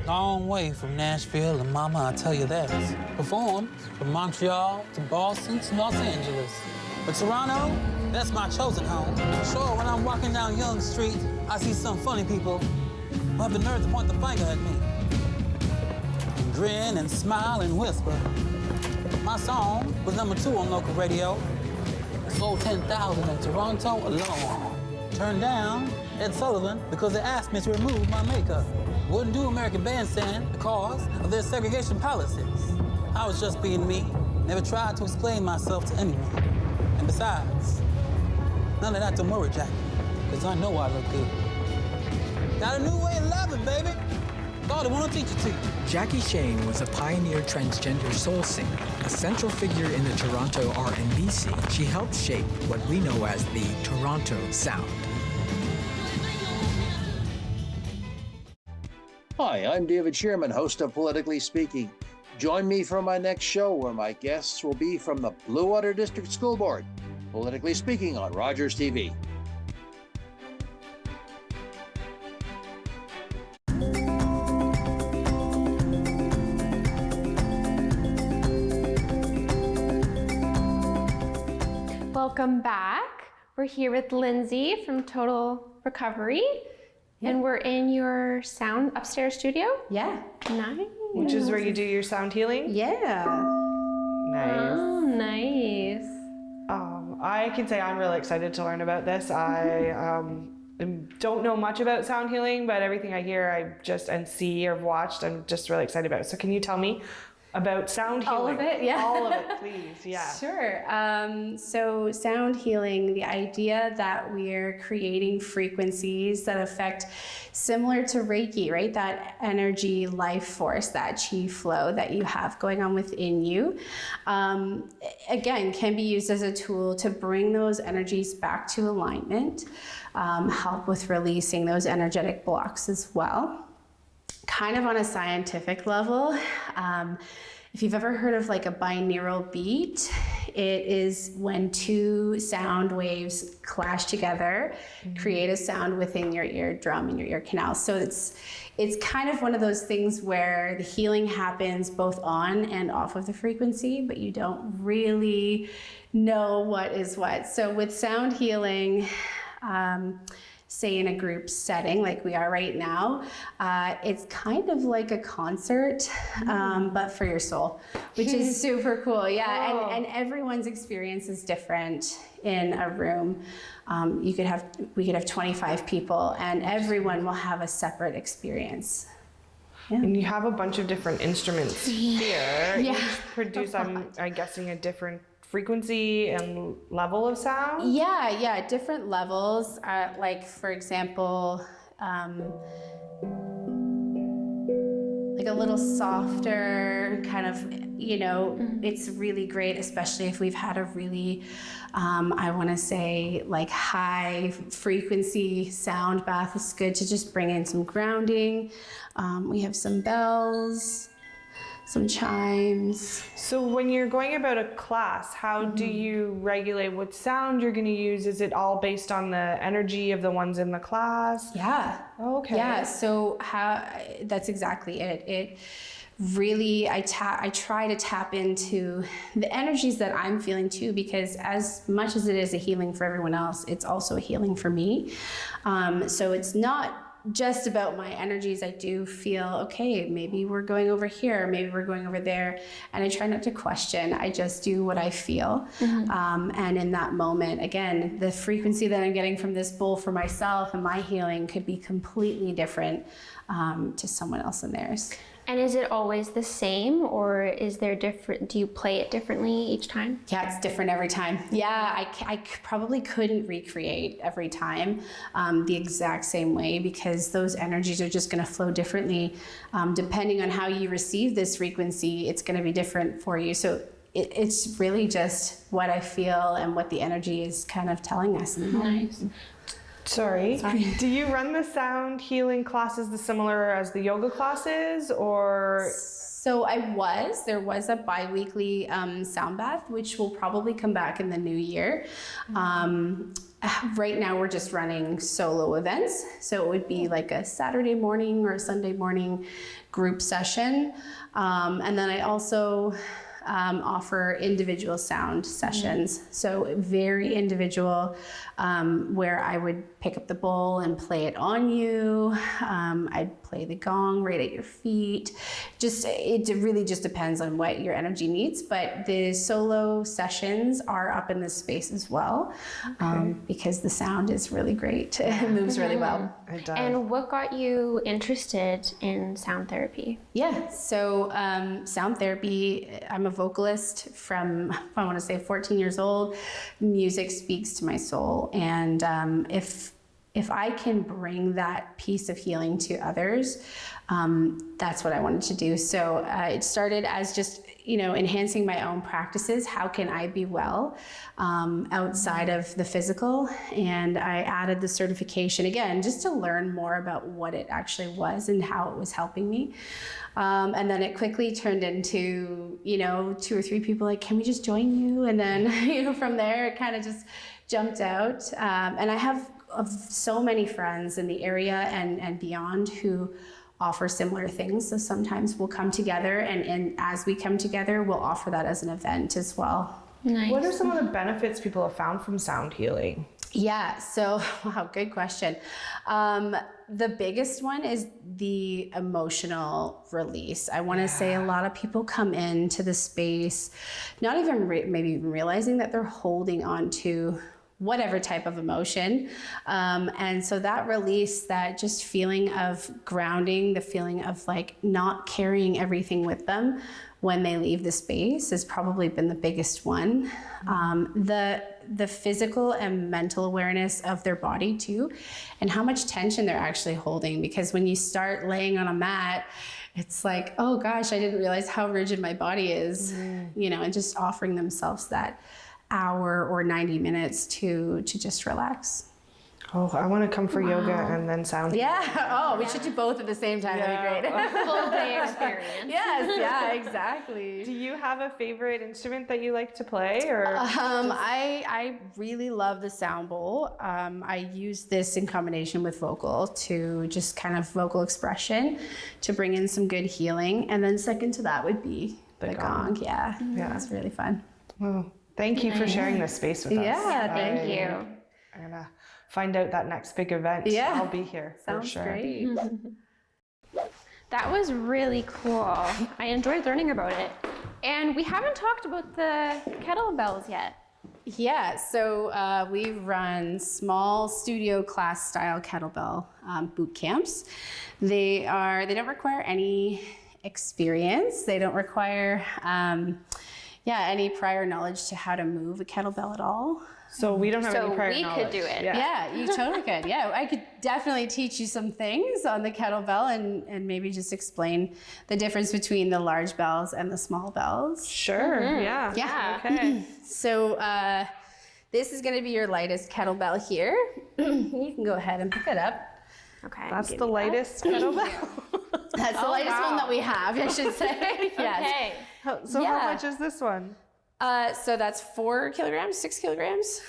Speaker 20: Long way from Nashville and Mama, I tell you that. Performed from Montreal to Boston to Los Angeles. But Toronto, that's my chosen home. Sure, when I'm walking down Yonge Street, I see some funny people who have the nerve to point the finger at me. And grin and smile and whisper. My song was #2 on local radio. Sold 10,000 in Toronto alone. Turned down Ed Sullivan because they asked me to remove my makeup. Wouldn't do American Bandstand because of their segregation policies. I was just being me. Never tried to explain myself to anyone. And besides, none of that to worry, Jackie, because I know I look good. Got a new way of loving, baby. God, I want to teach it to you.
Speaker 21: Jackie Shane was a pioneer transgender soul singer, a central figure in the Toronto R&B scene. She helped shape what we know as the Toronto sound.
Speaker 8: Hi, I'm David Sherman, host of Politically Speaking. Join me for my next show where my guests will be from the Blue Water District School Board. Politically Speaking on Rogers TV.
Speaker 18: Welcome back. We're here with Lindsay from Total Recovery. And we're in your sound upstairs studio?
Speaker 19: Yeah.
Speaker 18: Nice.
Speaker 17: Which is where you do your sound healing?
Speaker 19: Yeah.
Speaker 17: Nice.
Speaker 18: Oh, nice.
Speaker 17: I can say I'm really excited to learn about this. I don't know much about sound healing, but everything I hear and see or watched, I'm just really excited about. So can you tell me about sound healing?
Speaker 19: All of it, yeah.
Speaker 17: All of it, please, yeah.
Speaker 19: Sure. So sound healing, the idea that we're creating frequencies that affect, similar to Reiki, right? That energy life force, that chi flow that you have going on within you, again, can be used as a tool to bring those energies back to alignment, help with releasing those energetic blocks as well. Kind of on a scientific level, if you've ever heard of like a binaural beat, it is when two sound waves clash together, create a sound within your eardrum and your ear canal. So it's kind of one of those things where the healing happens both on and off of the frequency, but you don't really know what is what. So with sound healing, say in a group setting like we are right now, it's kind of like a concert, but for your soul, which is super cool. Yeah,
Speaker 18: Oh.
Speaker 19: and everyone's experience is different in a room. We could have 25 people, and everyone will have a separate experience. Yeah.
Speaker 17: And you have a bunch of different instruments here.
Speaker 19: Yeah.
Speaker 17: You produce, I'm guessing, a different frequency and level of sound?
Speaker 19: Yeah, different levels. Like for example, like a little softer kind of, it's really great, especially if we've had a really, I want to say like high frequency sound bath. It's good to just bring in some grounding. We have some bells, some chimes.
Speaker 17: So when you're going about a class, how do you regulate what sound you're going to use? Is it all based on the energy of the ones in the class?
Speaker 19: Yeah.
Speaker 17: Okay.
Speaker 19: Yeah, so that's exactly it. It really, I try to tap into the energies that I'm feeling too, because as much as it is a healing for everyone else, it's also a healing for me. So it's not just about my energies. I do feel, okay, maybe we're going over here, maybe we're going over there. And I try not to question. I just do what I feel. And in that moment, again, the frequency that I'm getting from this bowl for myself and my healing could be completely different to someone else in theirs.
Speaker 18: And is it always the same, or is there different? Do you play it differently each time?
Speaker 19: Yeah, it's different every time. Yeah, I probably couldn't recreate every time the exact same way, because those energies are just going to flow differently. Depending on how you receive this frequency, it's going to be different for you. So it's really just what I feel and what the energy is kind of telling us.
Speaker 18: Nice.
Speaker 17: Sorry. Do you run the sound healing classes the similar as the yoga classes, or?
Speaker 19: So there was a bi-weekly sound bath, which will probably come back in the new year. Right now we're just running solo events. So it would be like a Saturday morning or a Sunday morning group session. And then I also offer individual sound sessions. So very individual, where I would pick up the bowl and play it on you. I'd play the gong right at your feet. It really just depends on what your energy needs. But the solo sessions are up in this space as well, because the sound is really great. It moves really well.
Speaker 17: It does.
Speaker 18: And what got you interested in sound therapy?
Speaker 19: Yeah, so sound therapy, I'm a vocalist from, I want to say 14 years old. Music speaks to my soul. And if I can bring that piece of healing to others, that's what I wanted to do. So it started as just, enhancing my own practices. How can I be well outside of the physical? And I added the certification again, just to learn more about what it actually was and how it was helping me. And then it quickly turned into, 2 or 3 people like, can we just join you? And then, from there, it kind of just jumped out. And I have so many friends in the area and beyond who offer similar things. So sometimes we'll come together, and as we come together, we'll offer that as an event as well.
Speaker 18: Nice.
Speaker 17: What are some of the benefits people have found from sound healing?
Speaker 19: Yeah, so, wow, good question. The biggest one is the emotional release. I want to say a lot of people come into the space not even maybe even realizing that they're holding on to whatever type of emotion. And so that release, that just feeling of grounding, the feeling of like not carrying everything with them when they leave the space has probably been the biggest one. The physical and mental awareness of their body too, and how much tension they're actually holding. Because when you start laying on a mat, it's like, oh gosh, I didn't realize how rigid my body is, and just offering themselves that hour or 90 minutes to just relax.
Speaker 17: Oh, I want to come for yoga and then sound.
Speaker 19: Yeah. We should do both at the same time. That'd be great.
Speaker 18: Full day experience.
Speaker 19: Yes. Yeah. Exactly.
Speaker 17: Do you have a favorite instrument that you like to play, or?
Speaker 19: I really love the sound bowl. I use this in combination with vocal to just kind of vocal expression to bring in some good healing, and then second to that would be the gong. Yeah. It's really fun.
Speaker 17: Well, thank you for sharing this space with us.
Speaker 19: Yeah.
Speaker 18: Thank you.
Speaker 17: I'm gonna find out that next big event.
Speaker 19: Yeah.
Speaker 17: I'll be here.
Speaker 19: Sounds
Speaker 17: for sure.
Speaker 19: great.
Speaker 18: That was really cool. I enjoyed learning about it. And we haven't talked about the kettlebells yet.
Speaker 19: Yeah, so we run small studio class style kettlebell boot camps. They don't require any experience. They don't require any prior knowledge to how to move a kettlebell at all.
Speaker 17: So we don't have any prior knowledge.
Speaker 18: So we could do it.
Speaker 19: Yeah, you totally could. Yeah, I could definitely teach you some things on the kettlebell and maybe just explain the difference between the large bells and the small bells.
Speaker 17: Sure,
Speaker 19: Yeah.
Speaker 17: Okay.
Speaker 19: So this is gonna be your lightest kettlebell here. You can go ahead and pick it up.
Speaker 18: Okay.
Speaker 17: That's the lightest kettlebell?
Speaker 19: That's the lightest one that we have, I should say. Yes.
Speaker 18: Okay.
Speaker 17: So how much is this one?
Speaker 19: So that's 4 kilograms, 6 kilograms.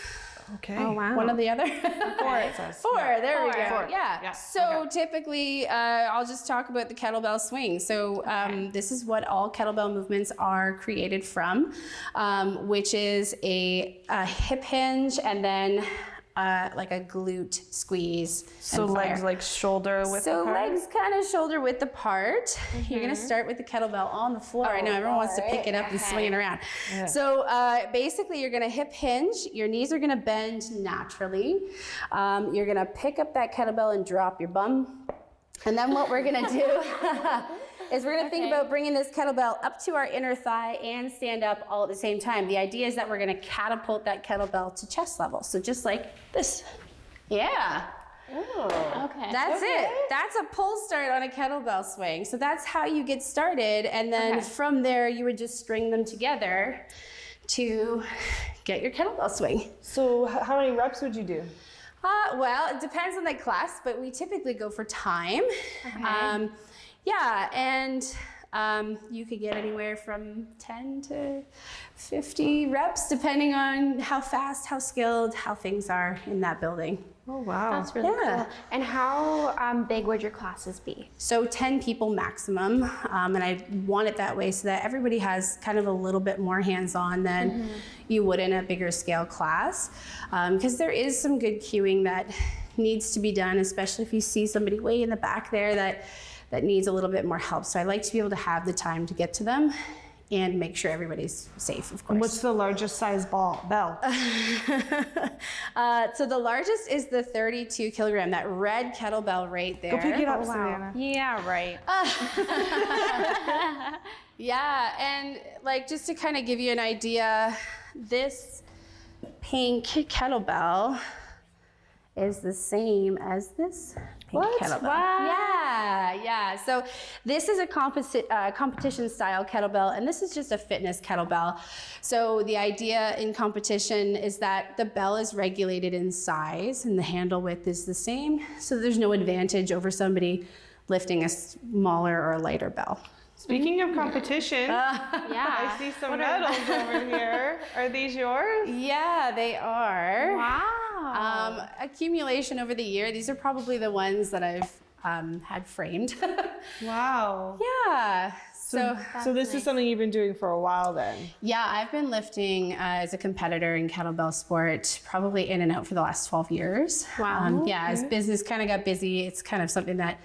Speaker 17: Okay.
Speaker 18: Oh, wow.
Speaker 19: One or the other.
Speaker 17: 4, it says.
Speaker 19: 4, there we go.
Speaker 17: 4.
Speaker 19: Yeah. So typically, I'll just talk about the kettlebell swing. So this is what all kettlebell movements are created from, which is a hip hinge and then like a glute squeeze.
Speaker 17: So legs like shoulder width apart?
Speaker 19: So legs kind of shoulder width apart. You're gonna start with the kettlebell on the floor. I know everyone wants to pick it up and swing it around.
Speaker 17: Yeah.
Speaker 19: So basically you're gonna hip hinge, your knees are gonna bend naturally. You're gonna pick up that kettlebell and drop your bum. And then what we're gonna do is we're gonna think about bringing this kettlebell up to our inner thigh and stand up all at the same time. The idea is that we're gonna catapult that kettlebell to chest level. So just like this. Yeah.
Speaker 18: Oh, okay.
Speaker 19: That's it. That's a pull start on a kettlebell swing. So that's how you get started. And then from there, you would just string them together to get your kettlebell swing.
Speaker 17: So how many reps would you do?
Speaker 19: Well, it depends on the class, but we typically go for time.
Speaker 18: Okay.
Speaker 19: Yeah, and you could get anywhere from 10 to 50 reps, depending on how fast, how skilled, how things are in that building.
Speaker 17: Oh, wow.
Speaker 18: That's really cool. And how big would your classes be?
Speaker 19: So 10 people maximum, and I want it that way so that everybody has kind of a little bit more hands-on than you would in a bigger scale class, because there is some good cueing that needs to be done, especially if you see somebody way in the back there that needs a little bit more help. So I like to be able to have the time to get to them and make sure everybody's safe, of course.
Speaker 17: And what's the largest size bell?
Speaker 19: So the largest is the 32 kilogram, that red kettlebell right there.
Speaker 17: Go pick it up, Savannah.
Speaker 18: Yeah, right.
Speaker 19: Yeah, and like just to kind of give you an idea, this pink kettlebell is the same as this pink kettlebell. Yeah. So this is a competition style kettlebell, and this is just a fitness kettlebell. So the idea in competition is that the bell is regulated in size and the handle width is the same, so there's no advantage over somebody lifting a smaller or lighter bell.
Speaker 17: Speaking of competition, I see some medals over here. Are these yours?
Speaker 19: Yeah, they are.
Speaker 18: Wow.
Speaker 19: Accumulation over the year. These are probably the ones that I've had framed.
Speaker 17: Wow.
Speaker 19: Yeah.
Speaker 17: So this is something you've been doing for a while then?
Speaker 19: Yeah, I've been lifting as a competitor in kettlebell sport, probably in and out for the last 12 years.
Speaker 18: Wow.
Speaker 19: Yeah, as business kind of got busy, it's kind of something that,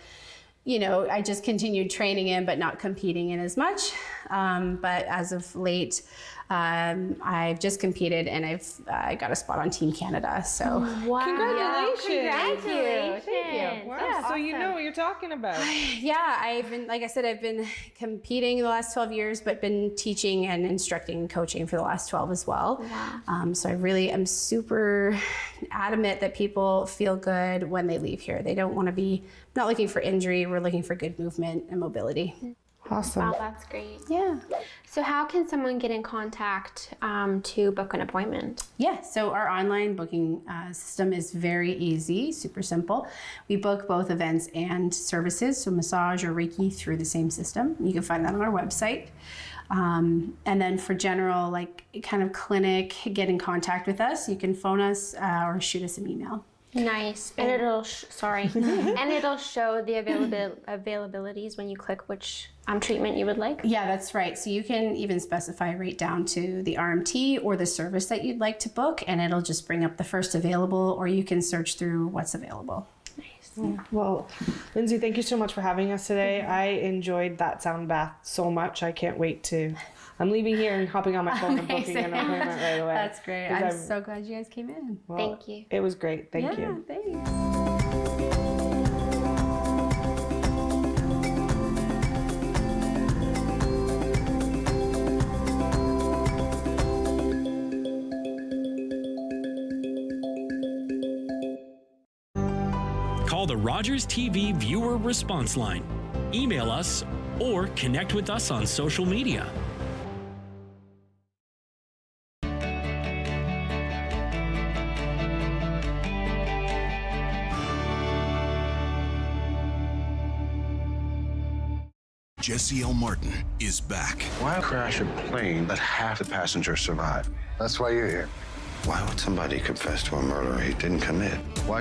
Speaker 19: you know, I just continued training in, but not competing in as much. But as of late, I've just competed and I got a spot on Team Canada. So
Speaker 18: wow.
Speaker 17: Congratulations.
Speaker 19: Thank you.
Speaker 17: Wow.
Speaker 19: Yeah,
Speaker 17: so you know what you're talking about.
Speaker 19: Yeah, I've been, like I said, I've been competing the last 12 years, but been teaching and instructing and coaching for the last 12 as well.
Speaker 18: Wow.
Speaker 19: So I really am super adamant that people feel good when they leave here. They don't want to be, not looking for injury, we're looking for good movement and mobility.
Speaker 17: Awesome.
Speaker 18: Wow, that's great.
Speaker 19: Yeah.
Speaker 18: So how can someone get in contact to book an appointment?
Speaker 19: Yeah, so our online booking system is very easy, super simple. We book both events and services, so massage or Reiki through the same system. You can find that on our website. And then for general, like kind of clinic, get in contact with us, you can phone us or shoot us an email.
Speaker 18: Nice. And it'll and it'll show the availabilities when you click which treatment you would like.
Speaker 19: Yeah, that's right. So you can even specify right down to the RMT or the service that you'd like to book, and it'll just bring up the first available, or you can search through what's available.
Speaker 17: Nice. Well, Lindsay, thank you so much for having us today. I enjoyed that sound bath so much. I can't wait to. I'm leaving here and hopping on my phone and booking an appointment right away.
Speaker 19: That's great. I'm so glad you guys came in.
Speaker 17: Well,
Speaker 18: thank you.
Speaker 17: It was great. Thank you.
Speaker 19: Thanks.
Speaker 2: Call the Rogers TV viewer response line, email us, or connect with us on social media.
Speaker 16: Jesse L. Martin is back.
Speaker 1: Why crash a plane that half the passengers survive? That's why you're here. Why would somebody confess to a murder he didn't commit? Why